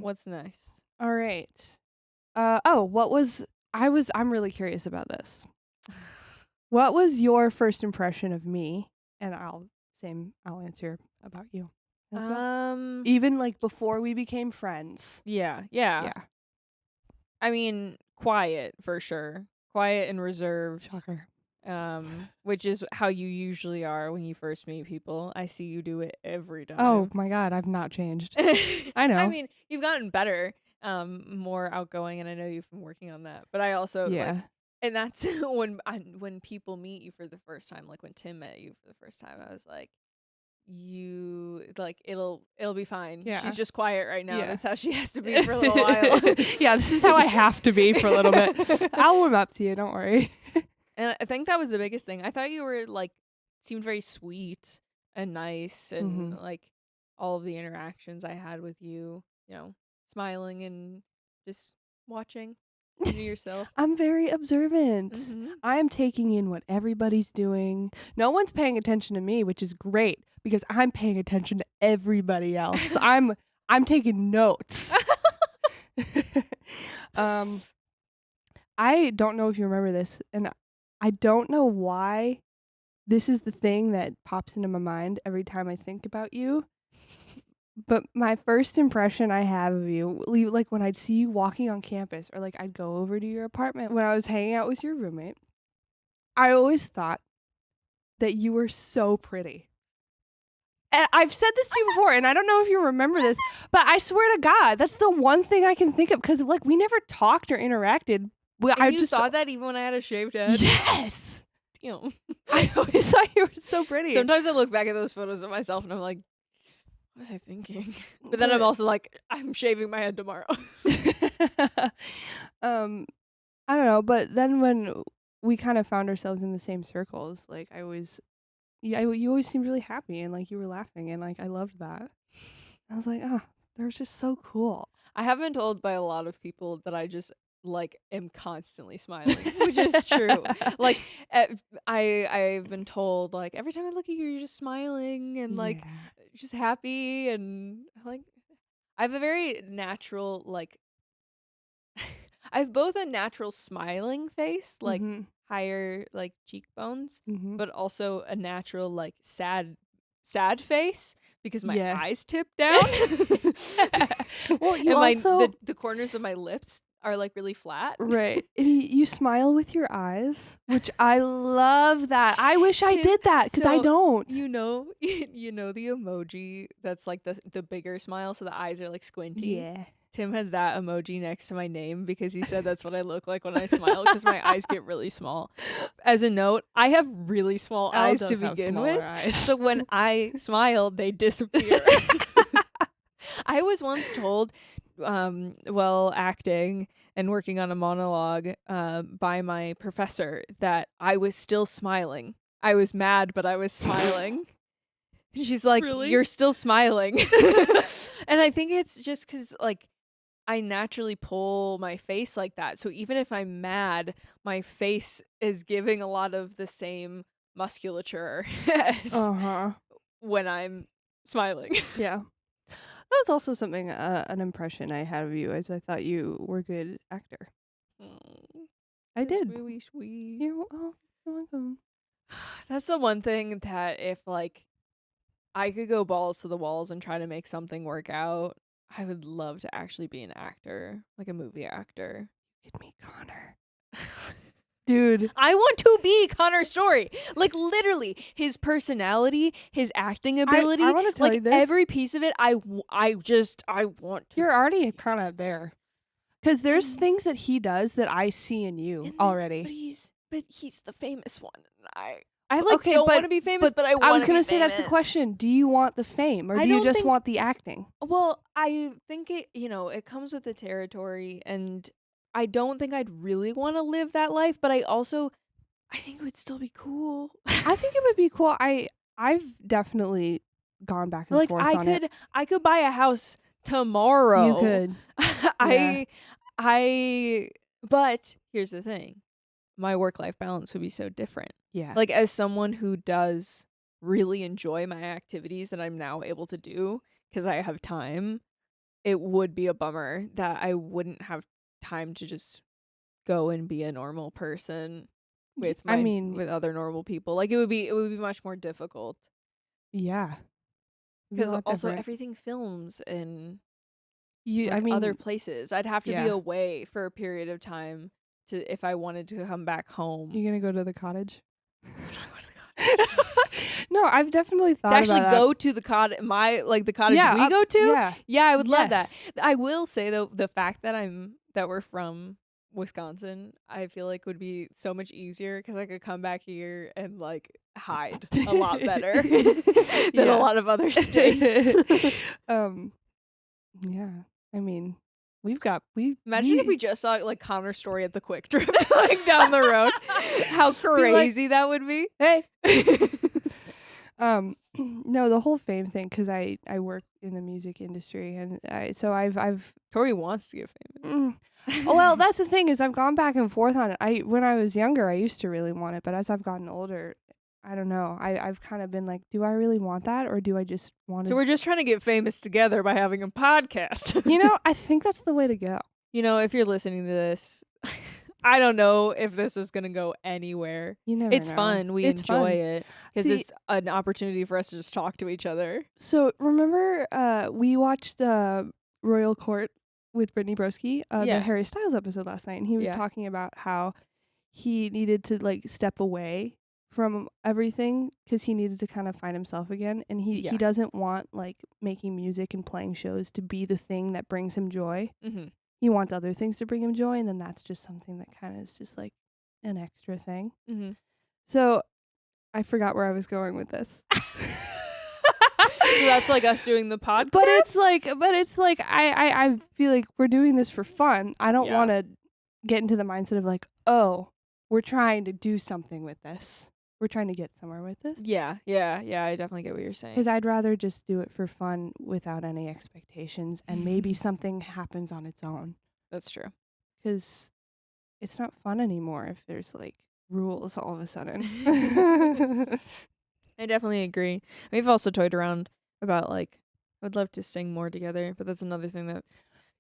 [SPEAKER 2] What's next?
[SPEAKER 1] All right. I'm really curious about this. What was your first impression of me? And I'll answer about you as well. Even like before we became friends.
[SPEAKER 2] Yeah. I mean, quiet for sure. Quiet and reserved.
[SPEAKER 1] Shocker.
[SPEAKER 2] Which is how you usually are when you first meet people. I see you do it every time.
[SPEAKER 1] Oh my God, I've not changed. I know.
[SPEAKER 2] I mean, you've gotten better, more outgoing, and I know you've been working on that. But I also and that's when people meet you for the first time, like when Tim met you for the first time, I was like, it'll be fine.
[SPEAKER 1] Yeah.
[SPEAKER 2] She's just quiet right now. That's how she has to be for a little while.
[SPEAKER 1] Yeah, this is how I have to be for a little bit. I'll warm up to you, don't worry.
[SPEAKER 2] And I think that was the biggest thing. I thought you were seemed very sweet and nice, and like all of the interactions I had with you, smiling and just watching yourself.
[SPEAKER 1] I'm very observant. I am taking in what everybody's doing. No one's paying attention to me, which is great because I'm paying attention to everybody else. I'm taking notes. I don't know if you remember this, and I don't know why this is the thing that pops into my mind every time I think about you. But my first impression I have of you, like when I'd see you walking on campus or like I'd go over to your apartment when I was hanging out with your roommate, I always thought that you were so pretty. And I've said this to you before, and I don't know if you remember this, but I swear to God, that's the one thing I can think of because we never talked or interacted.
[SPEAKER 2] You thought that even when I had a shaved head?
[SPEAKER 1] Yes.
[SPEAKER 2] damn.
[SPEAKER 1] I always thought you were so pretty.
[SPEAKER 2] Sometimes I look back at those photos of myself and I'm like, what was I thinking? But then I'm also like, I'm shaving my head tomorrow.
[SPEAKER 1] I don't know, but then when we kind of found ourselves in the same circles, like you always seemed really happy and like you were laughing and like I loved that. I was like, oh, they're just so cool.
[SPEAKER 2] I have been told by a lot of people that I just like am constantly smiling, which is true. Like I've been told like every time I look at you, you're just smiling and like just happy and like I have a very natural like I have both a natural smiling face, like higher like cheekbones, but also a natural like sad face because my eyes tip down.
[SPEAKER 1] Well, you
[SPEAKER 2] and
[SPEAKER 1] also
[SPEAKER 2] the corners of my lips are like really flat.
[SPEAKER 1] Right. And you smile with your eyes, which I love that. I wish I did that because I don't.
[SPEAKER 2] You know the emoji that's like the bigger smile, so the eyes are like squinty.
[SPEAKER 1] Yeah.
[SPEAKER 2] Tim has that emoji next to my name because he said that's what I look like when I smile because my eyes get really small. As a note, I have really small eyes to begin with. So when I smile, they disappear. I was once told, while acting and working on a monologue by my professor that I was still smiling. I was mad, but I was smiling. She's like, really? You're still smiling. And I think it's just because, like, I naturally pull my face like that. So even if I'm mad, my face is giving a lot of the same musculature as when I'm smiling.
[SPEAKER 1] Yeah. That was also something, an impression I had of you, as I thought you were a good actor. I did.
[SPEAKER 2] Really sweet.
[SPEAKER 1] You're welcome.
[SPEAKER 2] That's the one thing that if, like, I could go balls to the walls and try to make something work out, I would love to actually be an actor, like a movie actor.
[SPEAKER 1] Get me Connor. Dude.
[SPEAKER 2] I want to be Connor's story. Like, literally, his personality, his acting ability,
[SPEAKER 1] I want to tell you this.
[SPEAKER 2] Every piece of it, I want to.
[SPEAKER 1] You're already kind of there. Because there's things that he does that I see in you already.
[SPEAKER 2] But he's the famous one. I don't want to be famous, but I want to be famous.
[SPEAKER 1] I was going to say that's the question. Do you want the fame or do you just want the acting?
[SPEAKER 2] Well, I think it comes with the territory, and I don't think I'd really want to live that life, but I think it would still be cool.
[SPEAKER 1] I think it would be cool. I've definitely gone back and forth on it.
[SPEAKER 2] I could buy a house tomorrow.
[SPEAKER 1] You could.
[SPEAKER 2] But here's the thing. My work-life balance would be so different.
[SPEAKER 1] Yeah.
[SPEAKER 2] Like, as someone who does really enjoy my activities that I'm now able to do because I have time, it would be a bummer that I wouldn't have time to just go and be a normal person with with other normal people. Like, it would be much more difficult.
[SPEAKER 1] Yeah.
[SPEAKER 2] Because also everything films in other places. I'd have to be away for a period of time if I wanted to come back home.
[SPEAKER 1] You gonna go to the cottage? No, I've definitely thought
[SPEAKER 2] to actually
[SPEAKER 1] about
[SPEAKER 2] go to the cottage. the cottage we go to. Yeah, I would love that. I will say though, the fact that we're from Wisconsin, I feel like would be so much easier because I could come back here and like hide a lot better than a lot of other states.
[SPEAKER 1] Yeah, I mean,
[SPEAKER 2] imagine if we just saw like Connor's story at the Quick Trip like down the road. How crazy that would be.
[SPEAKER 1] Hey. No, the whole fame thing, because I work in the music industry, and I've
[SPEAKER 2] Tori wants to get famous.
[SPEAKER 1] Well, that's the thing, is I've gone back and forth on it. When I was younger, I used to really want it, but as I've gotten older, I don't know. I've kind of been like, do I really want that, or do I just want to?
[SPEAKER 2] So we're just trying to get famous together by having a podcast.
[SPEAKER 1] I think that's the way to go.
[SPEAKER 2] If you're listening to this, I don't know if this is going to go anywhere.
[SPEAKER 1] You never
[SPEAKER 2] It's
[SPEAKER 1] know.
[SPEAKER 2] fun. We enjoy it because it's an opportunity for us to just talk to each other.
[SPEAKER 1] So remember, we watched Royal Court with Brittany Broski, the Harry Styles episode last night, and he was talking about how he needed to like step away from everything because he needed to kind of find himself again, and he doesn't want like making music and playing shows to be the thing that brings him joy.
[SPEAKER 2] Mm-hmm.
[SPEAKER 1] He wants other things to bring him joy, and then that's just something that kind of is just like an extra thing.
[SPEAKER 2] Mm-hmm.
[SPEAKER 1] So I forgot where I was going with this.
[SPEAKER 2] So that's like us doing the podcast.
[SPEAKER 1] But it's like I feel like we're doing this for fun. I don't want to get into the mindset of like, oh, we're trying to do something with this. We're trying to get somewhere with this.
[SPEAKER 2] Yeah. I definitely get what you're saying.
[SPEAKER 1] Because I'd rather just do it for fun without any expectations, and maybe something happens on its own.
[SPEAKER 2] That's true.
[SPEAKER 1] Because it's not fun anymore if there's like rules all of a sudden.
[SPEAKER 2] I definitely agree. We've also toyed around about like, I would love to sing more together, but that's another thing that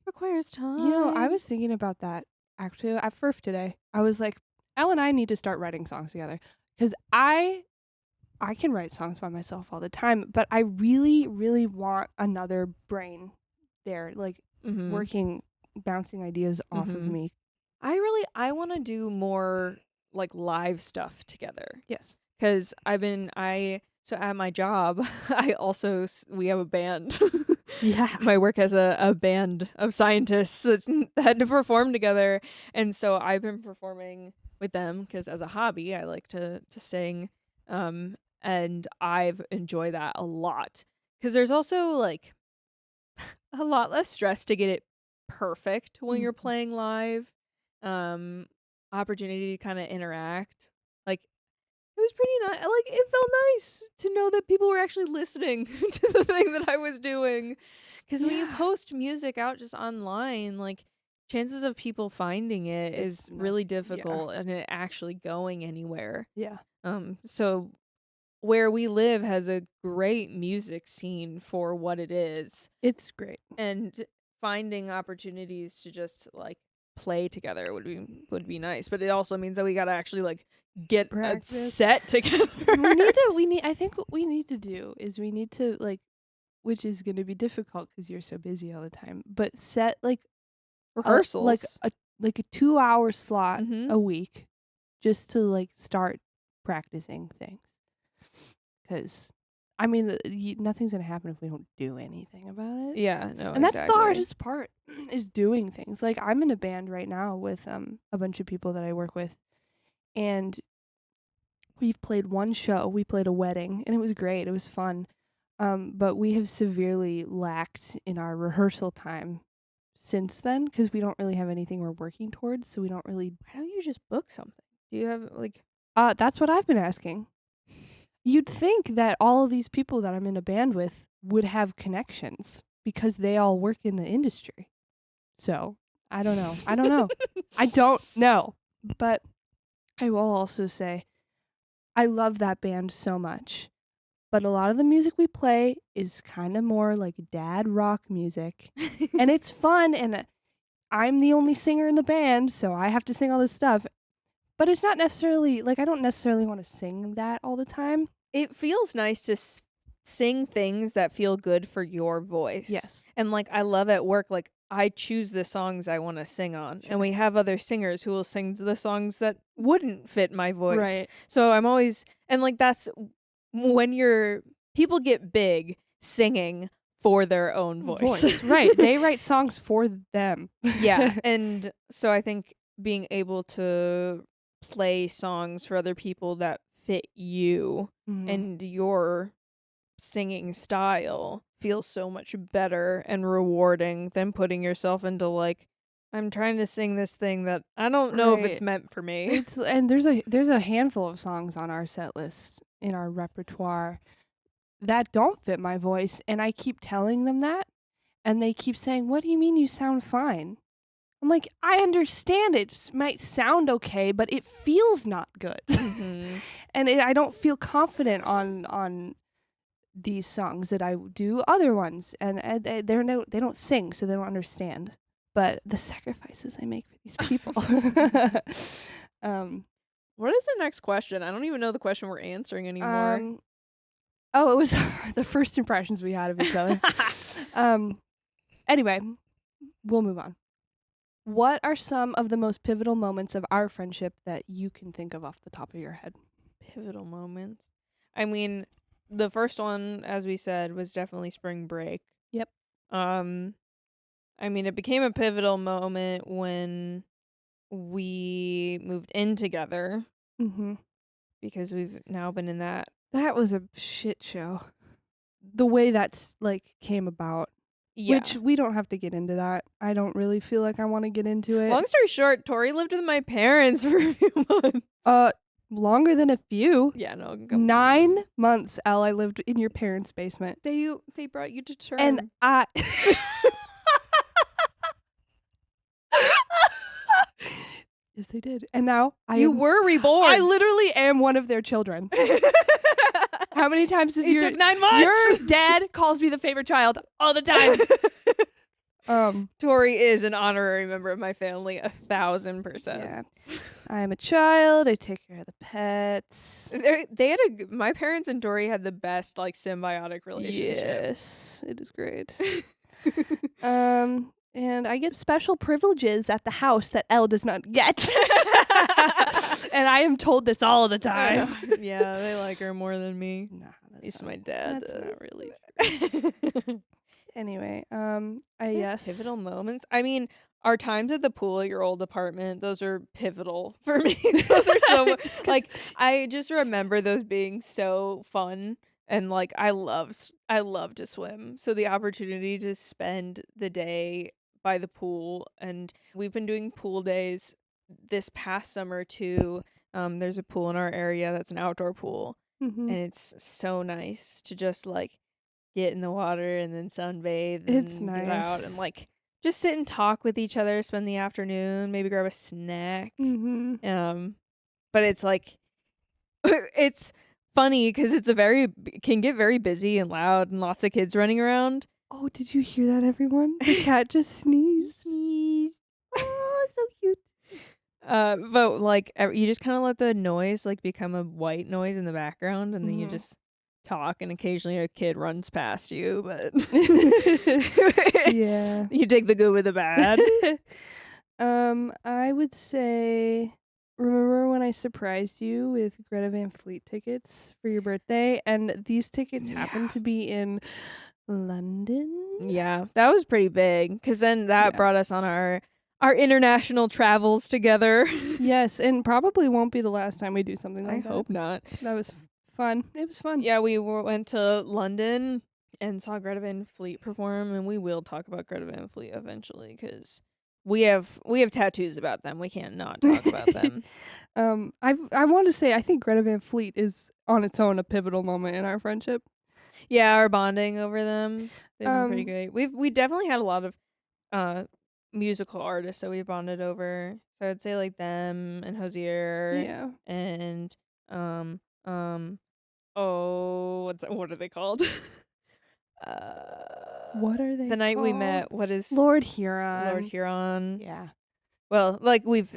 [SPEAKER 2] requires time.
[SPEAKER 1] You know, I was thinking about that actually at FERF today. I was like, Elle and I need to start writing songs together. Because I can write songs by myself all the time, but I really, really want another brain there, like working, bouncing ideas off of me.
[SPEAKER 2] I want to do more like live stuff together.
[SPEAKER 1] Yes.
[SPEAKER 2] Because so at my job, we have a band.
[SPEAKER 1] Yeah.
[SPEAKER 2] My work has a band of scientists that had to perform together. And so I've been performing with them because as a hobby, I like to sing. And I've enjoyed that a lot. Because there's also like a lot less stress to get it perfect when you're playing live. Opportunity to kind of interact. Like, it was pretty nice. Like, it felt nice to know that people were actually listening to the thing that I was doing. Because when you post music out just online, like, chances of people finding it is really difficult and it actually going anywhere.
[SPEAKER 1] Yeah.
[SPEAKER 2] So where we live has a great music scene for what it is.
[SPEAKER 1] It's great.
[SPEAKER 2] And finding opportunities to just like play together would be nice, but it also means that we gotta actually like get
[SPEAKER 1] practice.
[SPEAKER 2] A set together.
[SPEAKER 1] I think what we need to do is we need to like, which is going to be difficult because you're so busy all the time, but set like
[SPEAKER 2] rehearsals,
[SPEAKER 1] like a 2-hour slot a week, just to like start practicing things. Because I mean, nothing's gonna happen if we don't do anything about it.
[SPEAKER 2] Yeah, no,
[SPEAKER 1] and that's the hardest part is doing things. Like I'm in a band right now with a bunch of people that I work with, and we've played one show. We played a wedding, and it was great. It was fun, but we have severely lacked in our rehearsal time since then because we don't really have anything we're working towards. So we don't really.
[SPEAKER 2] Why don't you just book something? Do you have like?
[SPEAKER 1] That's what I've been asking. You'd think that all of these people that I'm in a band with would have connections because they all work in the industry. So, I don't know. I don't know. But I will also say I love that band so much. But a lot of the music we play is kind of more like dad rock music. And it's fun, and I'm the only singer in the band, so I have to sing all this stuff. But it's not necessarily, like, I don't necessarily want to sing that all the time.
[SPEAKER 2] It feels nice to sing things that feel good for your voice.
[SPEAKER 1] Yes.
[SPEAKER 2] And, like, I love at work, like, I choose the songs I want to sing on. Sure. And we have other singers who will sing the songs that wouldn't fit my voice.
[SPEAKER 1] Right.
[SPEAKER 2] So I'm always, and, like, that's when people get big singing for their own voice.
[SPEAKER 1] Right. They write songs for them.
[SPEAKER 2] Yeah. And so I think being able to play songs for other people that fit you and your singing style feels so much better and rewarding than putting yourself into like, I'm trying to sing this thing that I don't know if it's meant for me.
[SPEAKER 1] And there's a handful of songs on our set list in our repertoire that don't fit my voice, and I keep telling them that, and they keep saying, "What do you mean you sound fine?" I'm like, I understand it might sound okay, but it feels not good. And I don't feel confident on these songs that I do other ones. And they don't sing, so they don't understand. But the sacrifices I make for these people.
[SPEAKER 2] What is the next question? I don't even know the question we're answering anymore.
[SPEAKER 1] It was the first impressions we had of each other. Anyway, we'll move on. What are some of the most pivotal moments of our friendship that you can think of off the top of your head?
[SPEAKER 2] Pivotal moments? I mean, the first one, as we said, was definitely spring break.
[SPEAKER 1] Yep.
[SPEAKER 2] I mean, it became a pivotal moment when we moved in together. because we've now been in that.
[SPEAKER 1] That was a shit show. The way that's came about.
[SPEAKER 2] Yeah.
[SPEAKER 1] Which we don't have to get into that. I don't really feel like I want to get into it.
[SPEAKER 2] Long story short, Tori lived with my parents for a few months.
[SPEAKER 1] Longer than a few.
[SPEAKER 2] Yeah, no.
[SPEAKER 1] 9 months, Elle, I lived in your parents' basement.
[SPEAKER 2] They brought you to term.
[SPEAKER 1] And I Yes, they did. And now
[SPEAKER 2] you were reborn.
[SPEAKER 1] I literally am one of their children. How many times does
[SPEAKER 2] it took 9 months.
[SPEAKER 1] Your dad calls me the favorite child all the time.
[SPEAKER 2] Tori is an honorary member of my family, 1,000%.
[SPEAKER 1] Yeah. I am a child. I take care of the pets.
[SPEAKER 2] They had my parents and Tori had the best symbiotic relationship.
[SPEAKER 1] Yes, it is great. And I get special privileges at the house that Elle does not get. And I am told this all the time.
[SPEAKER 2] Yeah, they like her more than me.
[SPEAKER 1] Nah,
[SPEAKER 2] at least my dad
[SPEAKER 1] that's
[SPEAKER 2] does.
[SPEAKER 1] not really true. Anyway, yes.
[SPEAKER 2] Pivotal moments. I mean, our times at the pool at your old apartment, those are pivotal for me. Those are so I just remember those being so fun. And I love to swim. So the opportunity to spend the day by the pool, and we've been doing pool days this past summer too. There's a pool in our area that's an outdoor pool, and it's so nice to just get in the water and then sunbathe and
[SPEAKER 1] It's nice.
[SPEAKER 2] get out and just sit and talk with each other, spend the afternoon, maybe grab a snack. But it's it's funny because can get very busy and loud and lots of kids running around.
[SPEAKER 1] Oh, did you hear that, everyone? The cat just sneezed. Oh, so cute.
[SPEAKER 2] But you just kind of let the noise become a white noise in the background, and then you just talk, and occasionally a kid runs past you, but
[SPEAKER 1] yeah,
[SPEAKER 2] you take the good with the bad.
[SPEAKER 1] I would say, remember when I surprised you with Greta Van Fleet tickets for your birthday, and these tickets happened to be in London?
[SPEAKER 2] Yeah, that was pretty big, because then that brought us on our international travels together.
[SPEAKER 1] Yes, and probably won't be the last time we do something like that.
[SPEAKER 2] I hope not.
[SPEAKER 1] That was fun. It was fun.
[SPEAKER 2] Yeah, we went to London and saw Greta Van Fleet perform, and we will talk about Greta Van Fleet eventually, because we have tattoos about them. We can't not talk about them.
[SPEAKER 1] I want to say I think Greta Van Fleet is on its own a pivotal moment in our friendship.
[SPEAKER 2] Yeah, our bonding over them, they've been pretty great. We definitely had a lot of musical artists that we bonded over. So I'd say them and Hosier.
[SPEAKER 1] Yeah.
[SPEAKER 2] And what are they called?
[SPEAKER 1] What are they?
[SPEAKER 2] The night
[SPEAKER 1] called?
[SPEAKER 2] we met. What is
[SPEAKER 1] Lord Huron?
[SPEAKER 2] Lord Huron.
[SPEAKER 1] Yeah.
[SPEAKER 2] Well, we've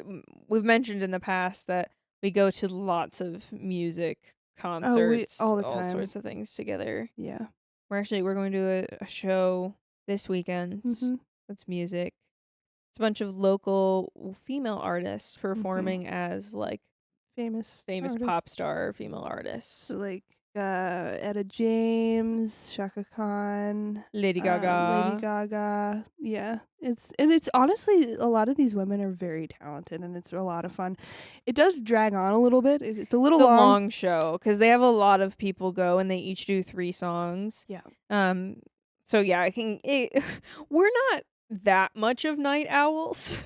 [SPEAKER 2] mentioned in the past that we go to lots of music concerts,
[SPEAKER 1] all the time,
[SPEAKER 2] all sorts of things together.
[SPEAKER 1] Yeah.
[SPEAKER 2] We're going to a show this weekend. That's music. It's a bunch of local female artists performing as famous
[SPEAKER 1] artists.
[SPEAKER 2] pop star female artists.
[SPEAKER 1] So, Etta James, Shaka Khan,
[SPEAKER 2] Lady Gaga.
[SPEAKER 1] Yeah. It's honestly, a lot of these women are very talented, and it's a lot of fun. It does drag on a little bit. It's a little
[SPEAKER 2] long show because they have a lot of people go, and they each do 3 songs.
[SPEAKER 1] Yeah.
[SPEAKER 2] So yeah, we're not that much of night owls.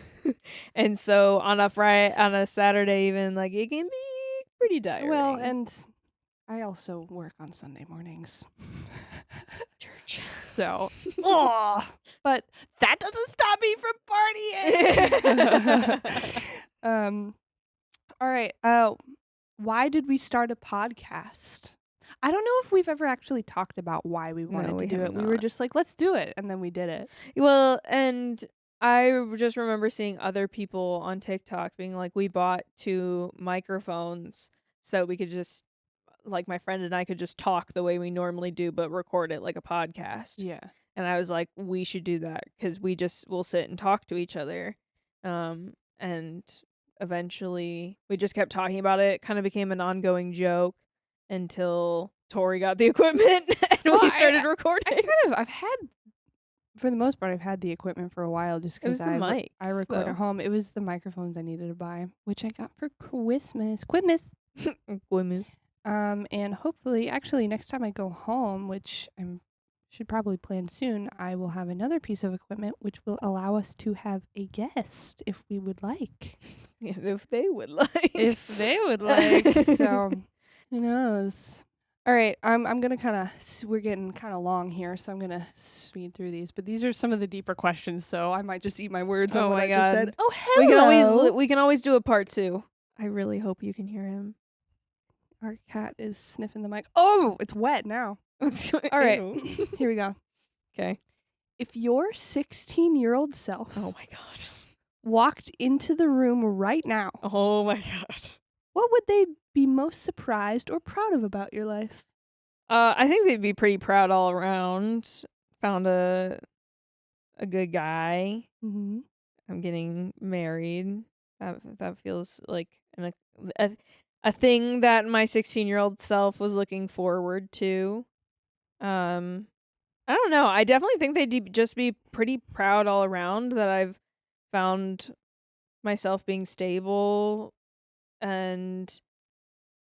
[SPEAKER 2] And so on a Saturday even, it can be pretty tiring.
[SPEAKER 1] Well, and I also work on Sunday mornings.
[SPEAKER 2] Church.
[SPEAKER 1] So, but that doesn't stop me from partying. All right. Why did we start a podcast? I don't know if we've ever actually talked about why we wanted to do it. We were just let's do it, and then we did it.
[SPEAKER 2] Well, and I just remember seeing other people on TikTok being we bought 2 microphones so that we could just my friend and I could just talk the way we normally do, but record it like a podcast.
[SPEAKER 1] Yeah.
[SPEAKER 2] And I was like, we should do that because we'll sit and talk to each other. And eventually we just kept talking about it. It kind of became an ongoing joke until Tori got the equipment and we started recording.
[SPEAKER 1] For the most part, I've had the equipment for a while just because I record at home. It was the microphones I needed to buy, which I got for Christmas.
[SPEAKER 2] Equipment.
[SPEAKER 1] And hopefully, actually, next time I go home, which I should probably plan soon, I will have another piece of equipment which will allow us to have a guest if we would like.
[SPEAKER 2] And if they would like.
[SPEAKER 1] If they would like. So, who knows? All right, I'm gonna kind of. We're getting kind of long here, so I'm gonna speed through these. But these are some of the deeper questions, so I might just eat my words on
[SPEAKER 2] Oh
[SPEAKER 1] what
[SPEAKER 2] my
[SPEAKER 1] I just said.
[SPEAKER 2] God.
[SPEAKER 1] Oh, hello.
[SPEAKER 2] We can always do a part 2. I really hope you can hear him.
[SPEAKER 1] Our cat is sniffing the mic. Oh, it's wet now. All right, here we go.
[SPEAKER 2] Okay.
[SPEAKER 1] If your 16-year-old self
[SPEAKER 2] Oh my God.
[SPEAKER 1] walked into the room right now,
[SPEAKER 2] Oh my God.
[SPEAKER 1] what would they be most surprised or proud of about your life?
[SPEAKER 2] I think they'd be pretty proud all around. Found a good guy.
[SPEAKER 1] Mm-hmm.
[SPEAKER 2] I'm getting married. That feels like a, a thing that my 16-year-old self was looking forward to. I don't know. I definitely think they'd just be pretty proud all around that I've found myself being stable and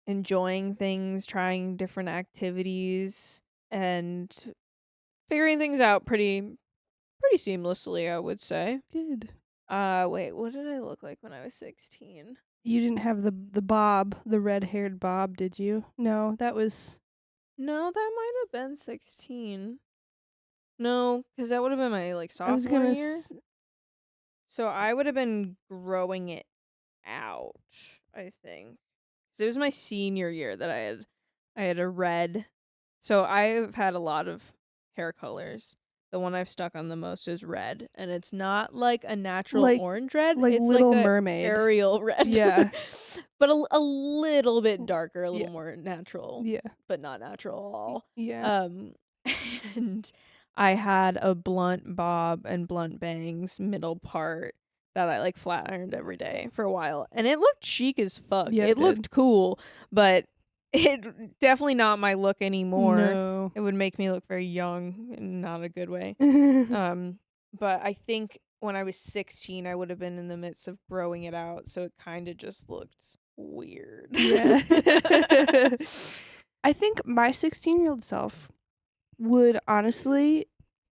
[SPEAKER 2] enjoying things, trying different activities, and figuring things out pretty seamlessly, I would say.
[SPEAKER 1] Good.
[SPEAKER 2] Wait, what did I look like when I was 16?
[SPEAKER 1] You didn't have the bob, the red-haired bob, did you? No, that was...
[SPEAKER 2] No, that might have been 16. No, because that would have been my
[SPEAKER 1] I was
[SPEAKER 2] sophomore
[SPEAKER 1] gonna...
[SPEAKER 2] year. So I would have been growing it out, I think. 'Cause it was my senior year that I had a red. So I've had a lot of hair colors. The one I've stuck on the most is red, and it's not like a natural orange red.
[SPEAKER 1] like
[SPEAKER 2] It's
[SPEAKER 1] Little
[SPEAKER 2] like a
[SPEAKER 1] Mermaid.
[SPEAKER 2] Ariel red.
[SPEAKER 1] Yeah.
[SPEAKER 2] But a little bit darker, a little
[SPEAKER 1] Yeah.
[SPEAKER 2] more natural.
[SPEAKER 1] Yeah.
[SPEAKER 2] But not natural at all.
[SPEAKER 1] Yeah.
[SPEAKER 2] And I had a blunt bob and blunt bangs middle part that I like flat ironed every day for a while, and it looked chic as fuck.
[SPEAKER 1] Yeah,
[SPEAKER 2] it looked cool, but it definitely not my look anymore.
[SPEAKER 1] No.
[SPEAKER 2] It would make me look very young in not a good way. But I think when I was 16, I would have been in the midst of growing it out, so it kind of just looked weird.
[SPEAKER 1] Yeah. I think my 16-year-old self would honestly,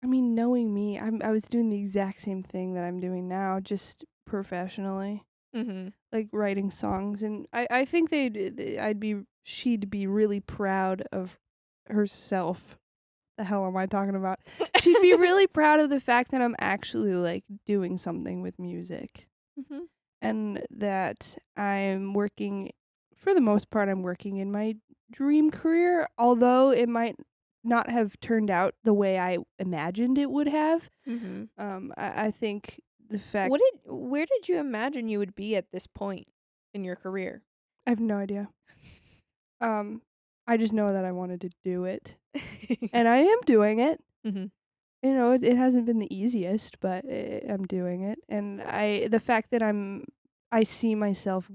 [SPEAKER 1] I mean, knowing me, I was doing the exact same thing that I'm doing now, just professionally,
[SPEAKER 2] Mm-hmm.
[SPEAKER 1] like writing songs, and I think she'd be really proud of herself. The hell am I talking about? She'd be really proud of the fact that I'm actually like doing something with music.
[SPEAKER 2] Mm-hmm.
[SPEAKER 1] And that I'm working, for the most part, I'm working in my dream career, although it might not have turned out the way I imagined it would have.
[SPEAKER 2] Mm-hmm.
[SPEAKER 1] I think the fact...
[SPEAKER 2] Where did you imagine you would be at this point in your career?
[SPEAKER 1] I have no idea. I just know that I wanted to do it. And I am doing it.
[SPEAKER 2] Mm-hmm.
[SPEAKER 1] You know, it hasn't been the easiest, but I'm doing it. And the fact that I see myself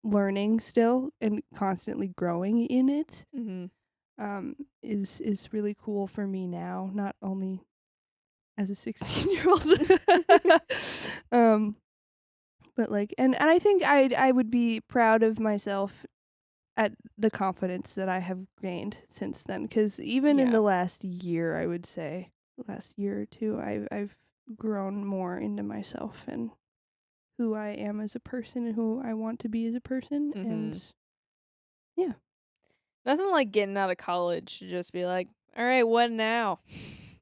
[SPEAKER 1] learning still and constantly growing in it,
[SPEAKER 2] Mm-hmm.
[SPEAKER 1] is really cool for me now, not only as a 16-year-old. But like, and I think I would be proud of myself at the confidence that I have gained since then, because even in the last year, I would say, last year or two, I've grown more into myself and who I am as a person and who I want to be as a person.
[SPEAKER 2] Mm-hmm.
[SPEAKER 1] And yeah.
[SPEAKER 2] Nothing like getting out of college to just be like, all right, what now?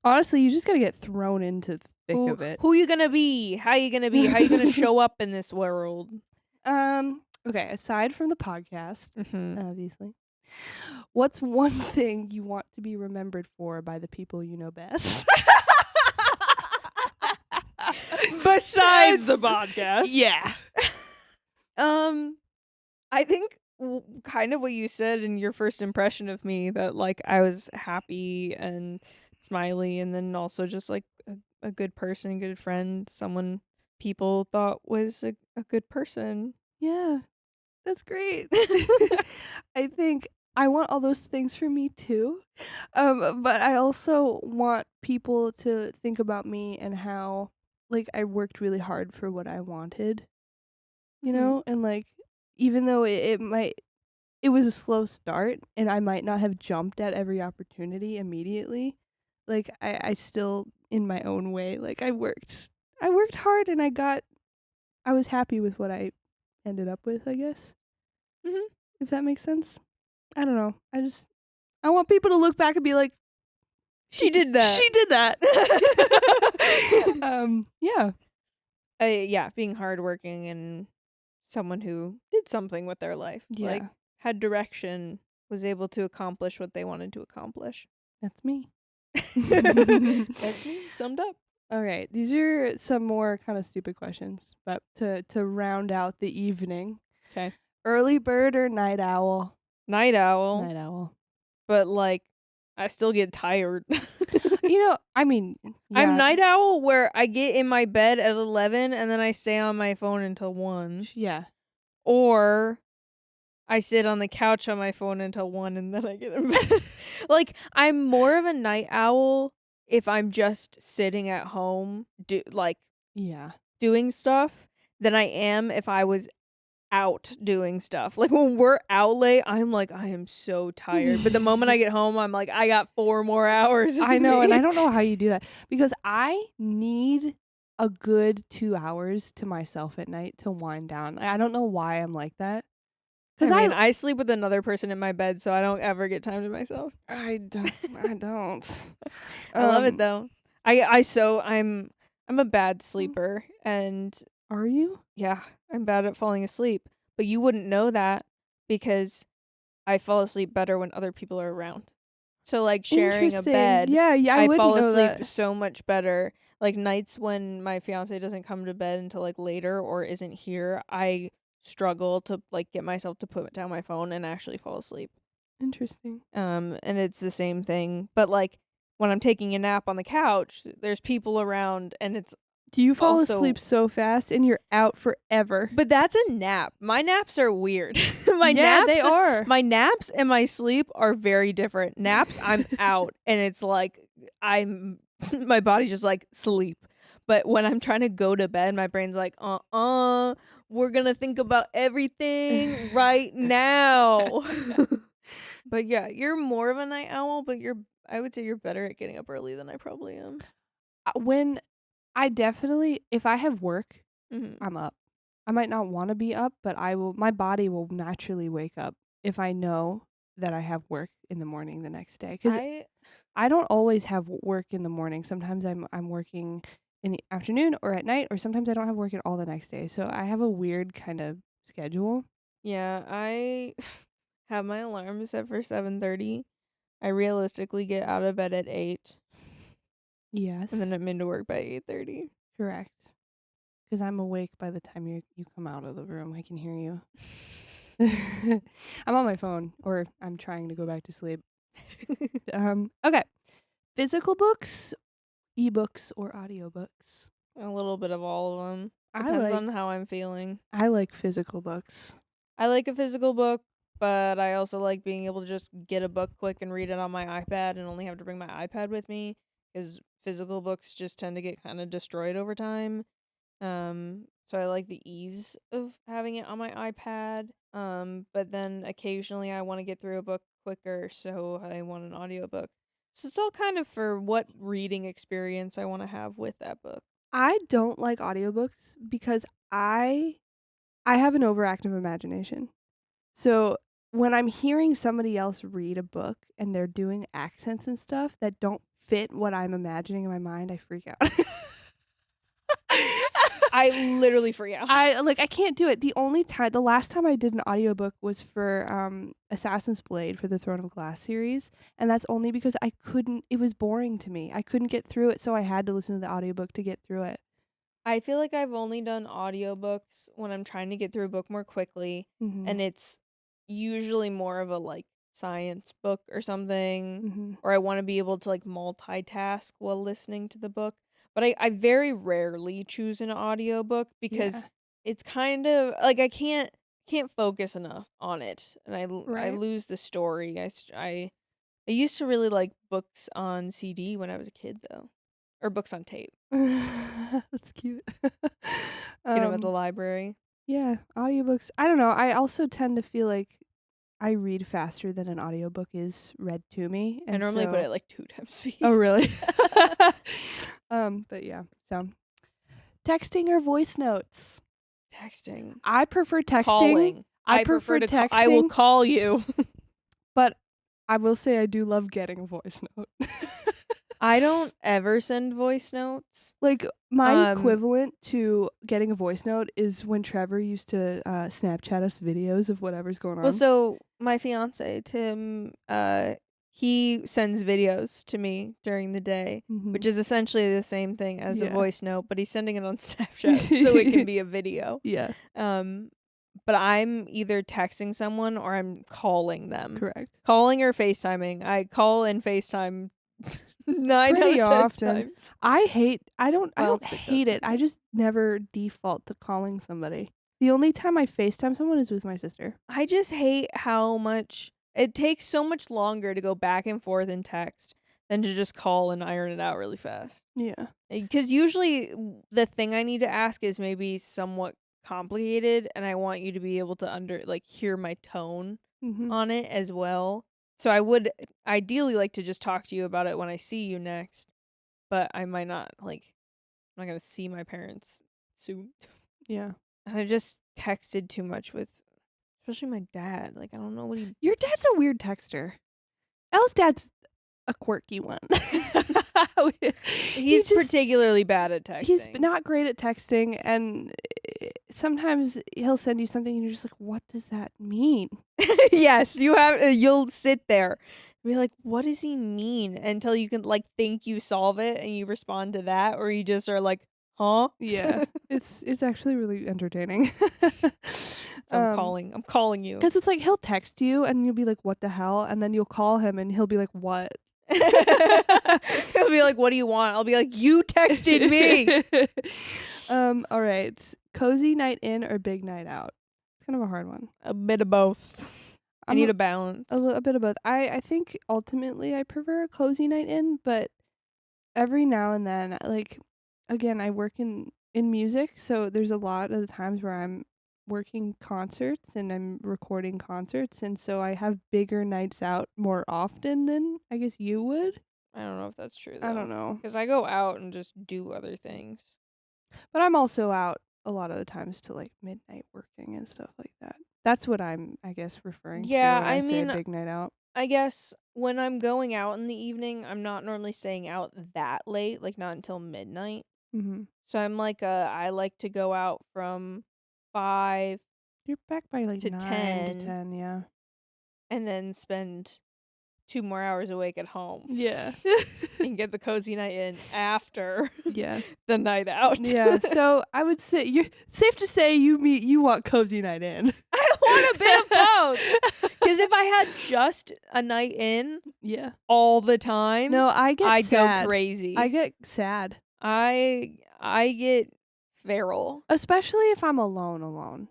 [SPEAKER 1] Honestly, you just gotta get thrown into the thick of it.
[SPEAKER 2] Who you gonna be? How you gonna be? How you gonna show up in this world?
[SPEAKER 1] Okay, aside from the podcast,
[SPEAKER 2] Mm-hmm.
[SPEAKER 1] obviously, what's one thing you want to be remembered for by the people you know best?
[SPEAKER 2] Besides the podcast.
[SPEAKER 1] Yeah.
[SPEAKER 2] I think kind of what you said in your first impression of me, that like I was happy and smiley, and then also just like a good person, good friend, someone people thought was a good person.
[SPEAKER 1] Yeah. That's great. I think I want all those things for me too. But I also want people to think about me and how like I worked really hard for what I wanted. You know? And like even though it might it was a slow start and I might not have jumped at every opportunity immediately. Like I still in my own way, like I worked hard and I was happy with what I ended up with, I guess.
[SPEAKER 2] Mhm.
[SPEAKER 1] If that makes sense. I don't know. I want people to look back and be like,
[SPEAKER 2] She did that.
[SPEAKER 1] She did that. Yeah.
[SPEAKER 2] Yeah, being hardworking and someone who did something with their life, like
[SPEAKER 1] Yeah.
[SPEAKER 2] had direction, was able to accomplish what they wanted to accomplish.
[SPEAKER 1] That's me.
[SPEAKER 2] That's me summed up.
[SPEAKER 1] All right, these are some more kind of stupid questions, but to round out the evening.
[SPEAKER 2] 'Kay.
[SPEAKER 1] Early bird or night owl?
[SPEAKER 2] Night owl,
[SPEAKER 1] Night owl.
[SPEAKER 2] but like I still get tired.
[SPEAKER 1] I mean,
[SPEAKER 2] I'm
[SPEAKER 1] yeah,
[SPEAKER 2] night owl where I get in my bed at 11 and then I stay on my phone until 1.
[SPEAKER 1] yeah.
[SPEAKER 2] Or I sit on the couch on my phone until 1 and then I get in bed. Like, I'm more of a night owl if I'm just sitting at home
[SPEAKER 1] Yeah.
[SPEAKER 2] doing stuff than I am if I was out doing stuff. Like, when we're out late, I'm like, I am so tired. But the moment I get home, I'm like, I got 4 more hours
[SPEAKER 1] I
[SPEAKER 2] in
[SPEAKER 1] know, and I
[SPEAKER 2] me.
[SPEAKER 1] don't know how you do that because I need a good 2 hours to myself at night to wind down. I don't know why I'm like that.
[SPEAKER 2] I
[SPEAKER 1] Cuz
[SPEAKER 2] mean, I sleep with another person in my bed, so I don't ever get time to myself.
[SPEAKER 1] I don't.
[SPEAKER 2] I love it though. I'm a bad sleeper, and
[SPEAKER 1] Are you?
[SPEAKER 2] yeah, I'm bad at falling asleep. But you wouldn't know that because I fall asleep better when other people are around. So like sharing a
[SPEAKER 1] Interesting.
[SPEAKER 2] bed,
[SPEAKER 1] Yeah, I
[SPEAKER 2] I
[SPEAKER 1] wouldn't
[SPEAKER 2] fall
[SPEAKER 1] know
[SPEAKER 2] asleep
[SPEAKER 1] that.
[SPEAKER 2] so much better. Like nights when my fiance doesn't come to bed until like later or isn't here, I struggle to like get myself to put down my phone and actually fall asleep.
[SPEAKER 1] Interesting.
[SPEAKER 2] And it's the same thing. But like when I'm taking a nap on the couch, there's people around and it's
[SPEAKER 1] Do you fall asleep
[SPEAKER 2] also
[SPEAKER 1] so fast and you're out forever?
[SPEAKER 2] but that's a nap. My naps are weird. my
[SPEAKER 1] Yeah, they
[SPEAKER 2] naps
[SPEAKER 1] are.
[SPEAKER 2] my naps and my sleep are very different. Naps, I'm out and it's like I'm my body's just like sleep. But when I'm trying to go to bed, my brain's like, we're gonna think about everything right now. But yeah, you're more of a night owl, but I would say you're better at getting up early than I probably am.
[SPEAKER 1] When I definitely if I have work,
[SPEAKER 2] Mhm.
[SPEAKER 1] I'm up. I might not want to be up, but my body will naturally wake up if I know that I have work in the morning the next day cuz
[SPEAKER 2] I
[SPEAKER 1] I don't always have work in the morning. Sometimes I'm working in the afternoon or at night, or sometimes I don't have work at all the next day. So I have a weird kind of schedule.
[SPEAKER 2] Yeah, I have my alarm set for 7:30. I realistically get out of bed at 8 and
[SPEAKER 1] Yes,
[SPEAKER 2] then I'm into work by 8:30.
[SPEAKER 1] correct. Because I'm awake by the time you come out of the room. I can hear you. I'm on my phone, or I'm trying to go back to sleep. Okay. Physical books, ebooks, or audiobooks.
[SPEAKER 2] A little bit of all of them.
[SPEAKER 1] I
[SPEAKER 2] Depends
[SPEAKER 1] like
[SPEAKER 2] on how I'm feeling.
[SPEAKER 1] I like physical books.
[SPEAKER 2] I like a physical book, but I also like being able to just get a book quick and read it on my iPad and only have to bring my iPad with me because physical books just tend to get kind of destroyed over time. So I like the ease of having it on my iPad. But then occasionally I want to get through a book quicker, so I want an audiobook. So it's all kind of for what reading experience I want to have with that book.
[SPEAKER 1] I don't like audiobooks because I have an overactive imagination. So when I'm hearing somebody else read a book and they're doing accents and stuff that don't fit what I'm imagining in my mind, I freak out.
[SPEAKER 2] I literally freak out.
[SPEAKER 1] I can't do it. The last time I did an audiobook was for Assassin's Blade for the Throne of Glass series, and that's only because it was boring to me. I couldn't get through it, so I had to listen to the audiobook to get through it.
[SPEAKER 2] I feel like I've only done audiobooks when I'm trying to get through a book more quickly,
[SPEAKER 1] Mhm.
[SPEAKER 2] and it's usually more of a like science book or something,
[SPEAKER 1] Mhm.
[SPEAKER 2] or I want to be able to like multitask while listening to the book. But I very rarely choose an audiobook
[SPEAKER 1] Yeah.
[SPEAKER 2] because it's kind of like I can't focus enough on it, and I
[SPEAKER 1] Right.
[SPEAKER 2] lose the story. I used to really like books on CD when I was a kid though, or books on tape.
[SPEAKER 1] That's cute.
[SPEAKER 2] Get them at the
[SPEAKER 1] um
[SPEAKER 2] library.
[SPEAKER 1] yeah, audiobooks. I don't know. I also tend to feel like I read faster than an audiobook is read to me,
[SPEAKER 2] I
[SPEAKER 1] and
[SPEAKER 2] normally put
[SPEAKER 1] so
[SPEAKER 2] it like 2 times speed.
[SPEAKER 1] oh, really? But yeah, so texting or voice notes?
[SPEAKER 2] Texting.
[SPEAKER 1] I prefer texting.
[SPEAKER 2] Calling.
[SPEAKER 1] I prefer texting.
[SPEAKER 2] I will call you.
[SPEAKER 1] But I will say I do love getting a voice note.
[SPEAKER 2] I don't ever send voice notes.
[SPEAKER 1] Like, my equivalent to getting a voice note is when Trevor used to Snapchat us videos of whatever's going on.
[SPEAKER 2] Well, so my fiance, Tim, he sends videos to me during the day, which is essentially the same thing as a voice note, but he's sending it on Snapchat so it can be a video.
[SPEAKER 1] Yeah.
[SPEAKER 2] But I'm either texting someone or I'm calling them.
[SPEAKER 1] Correct.
[SPEAKER 2] Calling or FaceTiming. I call and FaceTime 9
[SPEAKER 1] pretty
[SPEAKER 2] out of 10
[SPEAKER 1] often.
[SPEAKER 2] times.
[SPEAKER 1] I don't
[SPEAKER 2] Well,
[SPEAKER 1] hate it. I just never default to calling somebody. The only time I FaceTime someone is with my sister.
[SPEAKER 2] I just hate how much it takes so much longer to go back and forth in text than to just call and iron it out really fast.
[SPEAKER 1] Yeah.
[SPEAKER 2] Because usually the thing I need to ask is maybe somewhat complicated, and I want you to be able to hear my tone on it as well. So I would ideally like to just talk to you about it when I see you next, but I might not I'm not gonna see my parents soon.
[SPEAKER 1] Yeah.
[SPEAKER 2] And I just texted too much with, especially my dad. Like, I don't know what he.
[SPEAKER 1] Your dad's a weird texter. Elle's dad's a quirky one.
[SPEAKER 2] He's particularly bad at texting.
[SPEAKER 1] He's not great at texting, and sometimes he'll send you something and you're just like, what does that mean?
[SPEAKER 2] Yes, you'll sit there and be like, what does he mean? Until you can think you solve it and you respond to that, or you just are like, huh?
[SPEAKER 1] Yeah. it's actually really entertaining.
[SPEAKER 2] So I'm calling you.
[SPEAKER 1] Because it's like he'll text you and you'll be like, what the hell? And then you'll call him and he'll be like, what?
[SPEAKER 2] He'll be like, what do you want? I'll be like, you texted me.
[SPEAKER 1] All right. Cozy night in or big night out? It's kind of a hard one.
[SPEAKER 2] A bit of both. I need a balance.
[SPEAKER 1] A bit of both. I think ultimately I prefer a cozy night in, but every now and then, again, I work in music, so there's a lot of the times where I'm working concerts and I'm recording concerts, and so I have bigger nights out more often than I guess you would.
[SPEAKER 2] I don't know if that's true, though.
[SPEAKER 1] I don't know.
[SPEAKER 2] Because I go out and just do other things.
[SPEAKER 1] But I'm also out a lot of the times to midnight working and stuff like that. That's what I'm, I guess, referring to when I say big night out.
[SPEAKER 2] I guess when I'm going out in the evening, I'm not normally staying out that late, not until midnight.
[SPEAKER 1] Mm-hmm.
[SPEAKER 2] So I'm I like to go out from 5.
[SPEAKER 1] You're back by 9 to
[SPEAKER 2] 10,
[SPEAKER 1] 10, yeah.
[SPEAKER 2] And then spend 2 more hours awake at home.
[SPEAKER 1] Yeah.
[SPEAKER 2] And get the cozy night in after
[SPEAKER 1] the
[SPEAKER 2] night out.
[SPEAKER 1] Yeah. So I would say you're safe to say you want cozy night in.
[SPEAKER 2] I want a bit of both. Because if I had just a night in all the time,
[SPEAKER 1] no, I'd
[SPEAKER 2] go crazy.
[SPEAKER 1] I get sad.
[SPEAKER 2] I get feral.
[SPEAKER 1] Especially if I'm alone.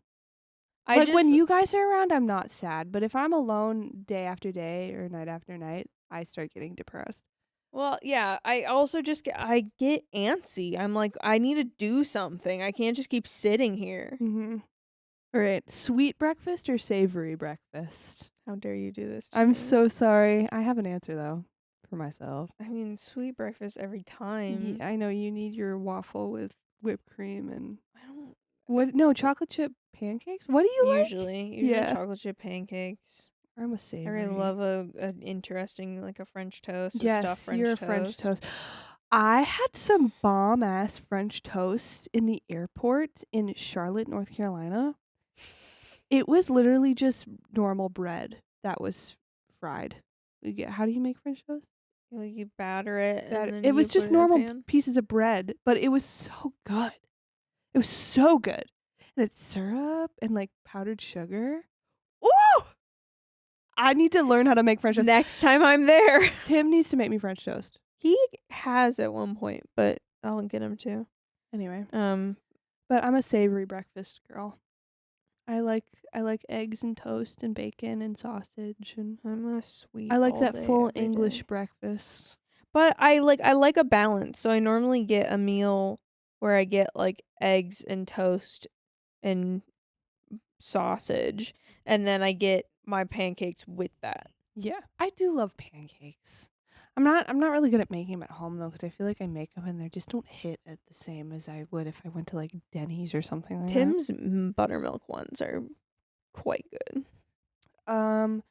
[SPEAKER 1] When you guys are around, I'm not sad. But if I'm alone day after day or night after night, I start getting depressed.
[SPEAKER 2] Well, yeah, I also I get antsy. I'm like, I need to do something. I can't just keep sitting here.
[SPEAKER 1] Mm-hmm. All right, sweet breakfast or savory breakfast?
[SPEAKER 2] How dare you do this to
[SPEAKER 1] I'm
[SPEAKER 2] me?
[SPEAKER 1] so sorry. I have an answer, though, for myself.
[SPEAKER 2] I mean, sweet breakfast every time.
[SPEAKER 1] Yeah, I know you need your waffle with whipped cream and...
[SPEAKER 2] I don't...
[SPEAKER 1] What? No, chocolate chip pancakes? What do you
[SPEAKER 2] Usually chocolate chip pancakes.
[SPEAKER 1] I'm a savory.
[SPEAKER 2] I really love an interesting, a French toast.
[SPEAKER 1] Yes,
[SPEAKER 2] a stuffed French
[SPEAKER 1] you're a
[SPEAKER 2] toast.
[SPEAKER 1] French toast. I had some bomb-ass French toast in the airport in Charlotte, North Carolina. It was literally just normal bread that was fried. How do you make French toast?
[SPEAKER 2] You batter it. And then
[SPEAKER 1] it was just normal pieces of bread, but it was so good. It was so good. And it's syrup and powdered sugar. Ooh! I need to learn how to make French toast.
[SPEAKER 2] Next time I'm there.
[SPEAKER 1] Tim needs to make me French toast.
[SPEAKER 2] He has at one point, but I'll get him to.
[SPEAKER 1] Anyway. But I'm a savory breakfast girl. I like eggs and toast and bacon and sausage, and
[SPEAKER 2] I'm a sweet.
[SPEAKER 1] I like that full English breakfast.
[SPEAKER 2] But I like a balance. So I normally get a meal where I get eggs and toast and sausage, and then I get my pancakes with that.
[SPEAKER 1] Yeah, I do love pancakes. I'm not really good at making them at home though, because I feel like I make them and they just don't hit at the same as I would if I went to like Denny's or something like
[SPEAKER 2] Tim's buttermilk ones are quite good.
[SPEAKER 1] that.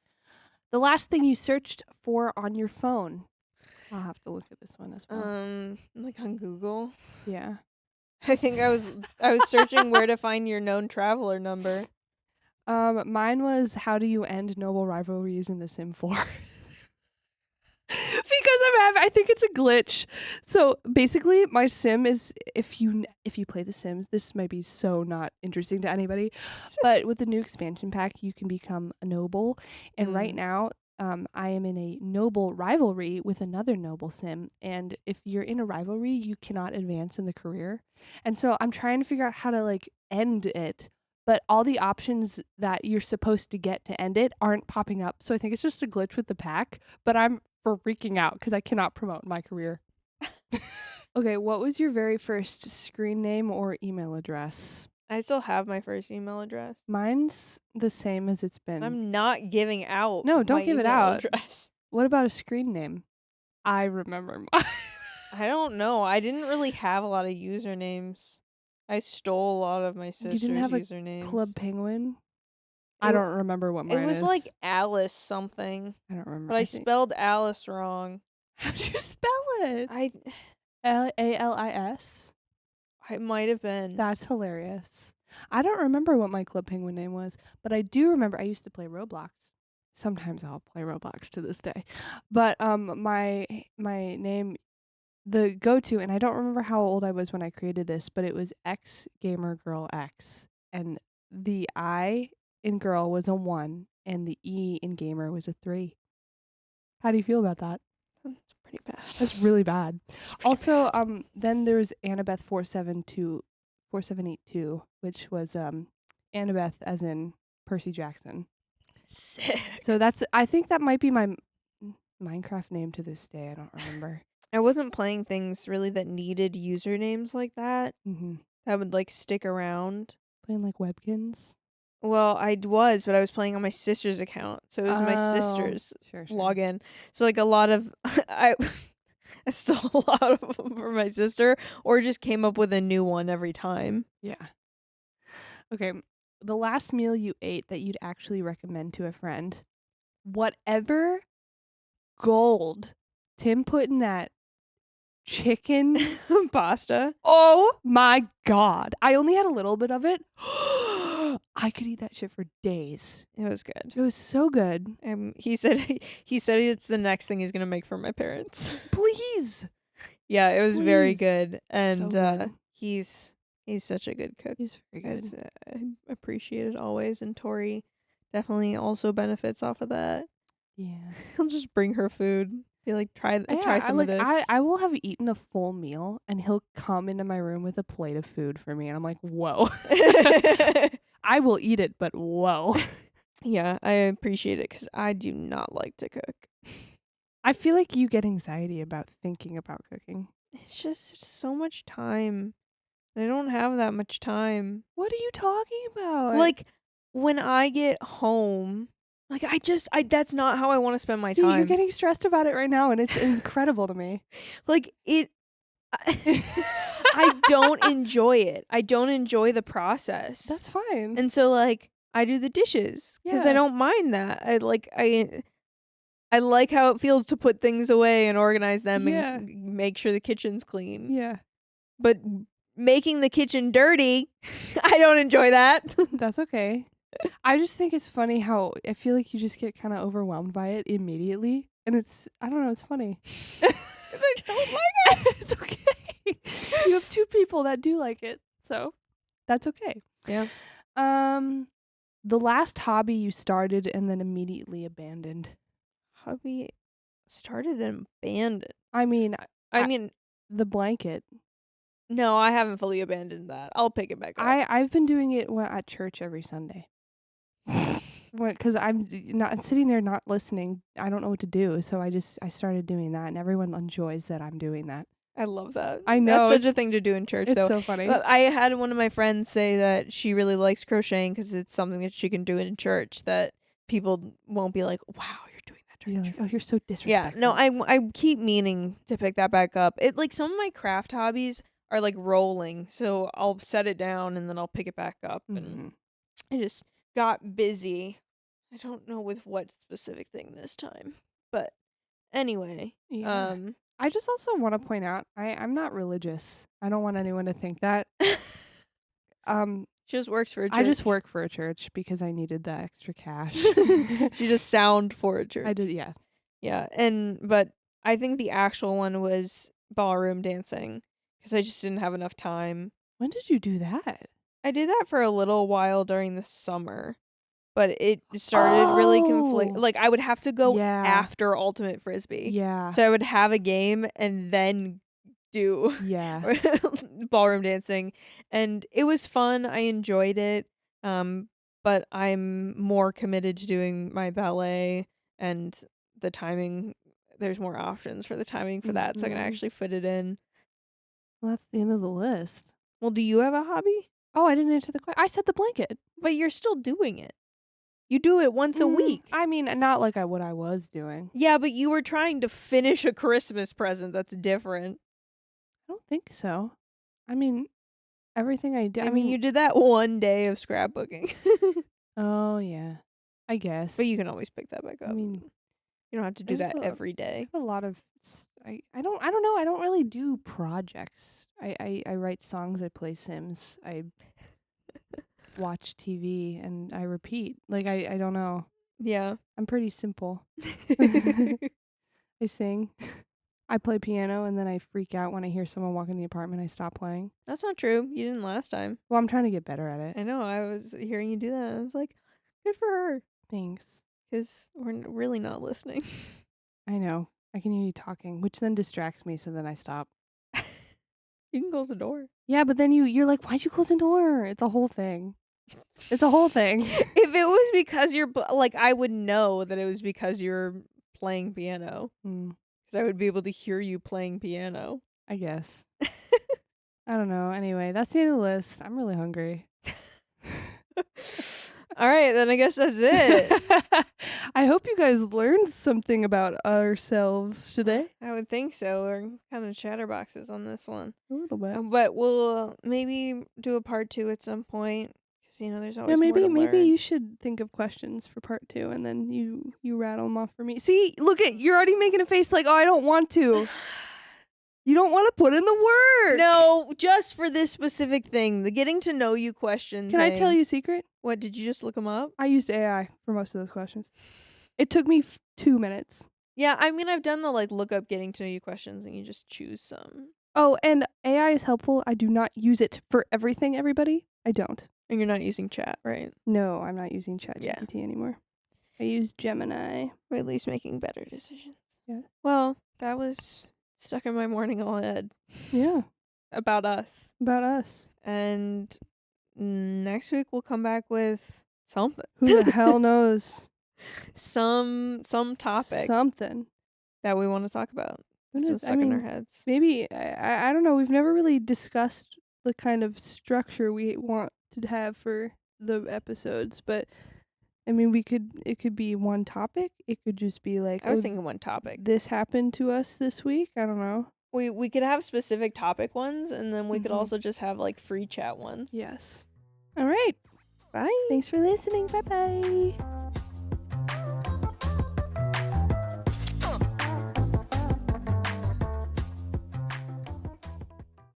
[SPEAKER 1] The last thing you searched for on your phone. I'll have to look at this one as well.
[SPEAKER 2] Like on Google.
[SPEAKER 1] Yeah.
[SPEAKER 2] I think I was searching where to find your known traveler number.
[SPEAKER 1] Mine was how do you end noble rivalries in The Sim 4? Because I think it's a glitch. So basically, my sim is if you play The Sims, this might be so not interesting to anybody, but with the new expansion pack, you can become a noble, and right now, I am in a noble rivalry with another noble sim, and if you're in a rivalry, you cannot advance in the career, and so I'm trying to figure out how to like end it. But all the options that you're supposed to get to end it aren't popping up. So I think it's just a glitch with the pack. But I'm freaking out because I cannot promote my career. Okay, what was your very first screen name or email address?
[SPEAKER 2] I still have my first email address.
[SPEAKER 1] Mine's the same as it's been.
[SPEAKER 2] I'm not giving out.
[SPEAKER 1] No, don't
[SPEAKER 2] my
[SPEAKER 1] give it
[SPEAKER 2] email
[SPEAKER 1] out.
[SPEAKER 2] Address.
[SPEAKER 1] What about a screen name? I remember mine.
[SPEAKER 2] I don't know. I didn't really have a lot of usernames. I stole a lot of my sister's
[SPEAKER 1] You didn't have
[SPEAKER 2] usernames.
[SPEAKER 1] Club Penguin? I don't remember what mine is.
[SPEAKER 2] It was like Alice something.
[SPEAKER 1] I don't remember.
[SPEAKER 2] But I spelled Alice wrong.
[SPEAKER 1] How'd you spell it? ALIS?
[SPEAKER 2] It might have been.
[SPEAKER 1] That's hilarious. I don't remember what my Club Penguin name was, but I do remember I used to play Roblox. Sometimes I'll play Roblox to this day. But my name, the go-to, and I don't remember how old I was when I created this, but it was X Gamer Girl X, and the I in girl was a 1 and the E in gamer was a 3. How do you feel about that?
[SPEAKER 2] That's pretty bad.
[SPEAKER 1] That's really bad. Also,
[SPEAKER 2] bad.
[SPEAKER 1] then there's Annabeth 4782, which was Annabeth as in Percy Jackson.
[SPEAKER 2] Sick.
[SPEAKER 1] So I think that might be my Minecraft name to this day. I don't remember.
[SPEAKER 2] I wasn't playing things really that needed usernames like that. That would like stick around.
[SPEAKER 1] Playing like Webkins.
[SPEAKER 2] Well, I was, but I was playing on my sister's account, so it was my sister's login. So like a lot of I stole a lot of them from my sister, or just came up with a new one every time.
[SPEAKER 1] Yeah. Okay. The last meal you ate that you'd actually recommend to a friend. Whatever gold Tim put in that chicken
[SPEAKER 2] pasta.
[SPEAKER 1] Oh my God. I only had a little bit of it. I could eat that shit for days.
[SPEAKER 2] It was good.
[SPEAKER 1] It was so good.
[SPEAKER 2] He said it's the next thing he's gonna make for my parents.
[SPEAKER 1] Please.
[SPEAKER 2] Yeah, it was very good, and
[SPEAKER 1] So good.
[SPEAKER 2] he's such a good cook.
[SPEAKER 1] He's very good.
[SPEAKER 2] I appreciate it always, and Tori definitely also benefits off of that.
[SPEAKER 1] Yeah,
[SPEAKER 2] He'll just bring her food. Be like, try some of this.
[SPEAKER 1] I will have eaten a full meal, and he'll come into my room with a plate of food for me, and I'm like, whoa. I will eat it, but whoa.
[SPEAKER 2] Yeah, I appreciate it because I do not like to cook.
[SPEAKER 1] I feel like you get anxiety about thinking about cooking.
[SPEAKER 2] It's just so much time. I don't have that much time.
[SPEAKER 1] What are you talking about?
[SPEAKER 2] Like, when I get home, like, that's not how I want to spend my time.
[SPEAKER 1] You're getting stressed about it right now, and it's incredible to me.
[SPEAKER 2] Like, I don't enjoy it. I don't enjoy the process.
[SPEAKER 1] That's fine.
[SPEAKER 2] And so, like, I do the dishes because I don't mind that. I like how it feels to put things away and organize them and make sure the kitchen's clean.
[SPEAKER 1] Yeah.
[SPEAKER 2] But making the kitchen dirty, I don't enjoy that.
[SPEAKER 1] That's okay. I just think it's funny how I feel like you just get kind of overwhelmed by it immediately. And I don't know, it's funny.
[SPEAKER 2] Because I don't like it.
[SPEAKER 1] It's okay. You have 2 people that do like it. So that's okay.
[SPEAKER 2] Yeah.
[SPEAKER 1] The last hobby you started and then immediately abandoned.
[SPEAKER 2] Hobby started and abandoned.
[SPEAKER 1] I mean the blanket.
[SPEAKER 2] No, I haven't fully abandoned that. I'll pick it back up.
[SPEAKER 1] I've been doing it at church every Sunday. Because I'm not sitting there not listening. I don't know what to do, so I started doing that, and everyone enjoys that I'm doing that.
[SPEAKER 2] I love that.
[SPEAKER 1] I know.
[SPEAKER 2] That's such a thing to do in church, though.
[SPEAKER 1] It's so funny.
[SPEAKER 2] I had one of my friends say that she really likes crocheting because it's something that she can do in church that people won't be like, wow, you're doing that during
[SPEAKER 1] You're like,
[SPEAKER 2] church.
[SPEAKER 1] oh, you're so
[SPEAKER 2] Yeah,
[SPEAKER 1] disrespectful.
[SPEAKER 2] no, I keep meaning to pick that back up. It like some of my craft hobbies are like rolling, so I'll set it down and then I'll pick it back up, and I just got busy. I don't know with what specific thing this time, but anyway,
[SPEAKER 1] Yeah. I just also want to point out I'm not religious. I don't want anyone to think that.
[SPEAKER 2] She just works for a church.
[SPEAKER 1] I just work for a church because I needed the extra cash.
[SPEAKER 2] She just sound for a church.
[SPEAKER 1] I did, yeah.
[SPEAKER 2] Yeah, but I think the actual one was ballroom dancing because I just didn't have enough time.
[SPEAKER 1] When did you do that?
[SPEAKER 2] I did that for a little while during the summer, but it started really conflict.
[SPEAKER 1] Oh!
[SPEAKER 2] Like I would have to go
[SPEAKER 1] Yeah.
[SPEAKER 2] after Ultimate Frisbee.
[SPEAKER 1] Yeah.
[SPEAKER 2] So I would have a game and then do
[SPEAKER 1] Yeah.
[SPEAKER 2] ballroom dancing, and it was fun. I enjoyed it. But I'm more committed to doing my ballet, and the timing. There's more options for the timing for that, so I can
[SPEAKER 1] Mhm.
[SPEAKER 2] actually fit it in.
[SPEAKER 1] Well, that's the end of the list.
[SPEAKER 2] Well, do you have a hobby?
[SPEAKER 1] Oh, I didn't answer the question. I said the blanket.
[SPEAKER 2] But you're still doing it. You do it once a week.
[SPEAKER 1] I mean, not like what I was doing.
[SPEAKER 2] Yeah, but you were trying to finish a Christmas present. That's different.
[SPEAKER 1] I don't think so. I mean, everything I did.
[SPEAKER 2] I mean, you did that one day of scrapbooking.
[SPEAKER 1] Oh yeah, I guess.
[SPEAKER 2] But you can always pick that back up.
[SPEAKER 1] I mean,
[SPEAKER 2] you don't have to do
[SPEAKER 1] there's
[SPEAKER 2] that every day.
[SPEAKER 1] I have a lot of. I don't know. I don't really do projects. I write songs. I play Sims. I watch TV and I repeat. Like I don't know.
[SPEAKER 2] Yeah.
[SPEAKER 1] I'm pretty simple. I sing. I play piano and then I freak out when I hear someone walk in the apartment. I stop playing.
[SPEAKER 2] That's not true. You didn't last time.
[SPEAKER 1] Well, I'm trying to get better at it.
[SPEAKER 2] I know. I was hearing you do that. I was like, good for her.
[SPEAKER 1] Thanks.
[SPEAKER 2] Because we're really not listening.
[SPEAKER 1] I know. I can hear you talking, which then distracts me, so then I stop.
[SPEAKER 2] You can close the door.
[SPEAKER 1] Yeah, but then you're like, why'd you close the door? It's a whole thing. It's a whole thing.
[SPEAKER 2] If it was because you're like, I would know that it was because you're playing piano. Because I would be able to hear you playing piano.
[SPEAKER 1] I guess. I don't know. Anyway, that's the end of the list. I'm really hungry.
[SPEAKER 2] All right, then I guess that's it.
[SPEAKER 1] I hope you guys learned something about ourselves today.
[SPEAKER 2] I would think so. We're kind of chatterboxes on this one.
[SPEAKER 1] A little bit.
[SPEAKER 2] But we'll maybe do a part 2 at some point. Because, there's always
[SPEAKER 1] maybe
[SPEAKER 2] more to
[SPEAKER 1] maybe
[SPEAKER 2] learn.
[SPEAKER 1] you should think of questions for part 2 and then you rattle them off for me. See, look at you're already making a face like, oh, I don't want to. You don't want to put in the work.
[SPEAKER 2] No, just for this specific thing, the getting to know you question.
[SPEAKER 1] Can I tell you a secret?
[SPEAKER 2] What, did you just look them up?
[SPEAKER 1] I used AI for most of those questions. It took me 2 minutes.
[SPEAKER 2] Yeah, I mean, I've done the look up getting to know you questions, and you just choose some.
[SPEAKER 1] Oh, and AI is helpful. I do not use it for everything, everybody. I don't.
[SPEAKER 2] And you're not using chat, right?
[SPEAKER 1] No, I'm not using ChatGPT anymore. I use Gemini.
[SPEAKER 2] Or at least making better decisions.
[SPEAKER 1] Yeah.
[SPEAKER 2] Well, that was stuck in my morning all head.
[SPEAKER 1] Yeah.
[SPEAKER 2] About us.
[SPEAKER 1] About us.
[SPEAKER 2] And next week we'll come back with something.
[SPEAKER 1] Who the hell knows?
[SPEAKER 2] Some topic.
[SPEAKER 1] Something
[SPEAKER 2] that we want to talk about. That's what's stuck in our heads.
[SPEAKER 1] Maybe I don't know. We've never really discussed the kind of structure we want to have for the episodes, but I mean, it could be one topic. It could just be like,
[SPEAKER 2] I was thinking one topic.
[SPEAKER 1] This happened to us this week. I don't know.
[SPEAKER 2] We could have specific topic ones, and then we could also just have free chat ones.
[SPEAKER 1] Yes. All right.
[SPEAKER 2] Bye.
[SPEAKER 1] Thanks for listening. Bye bye.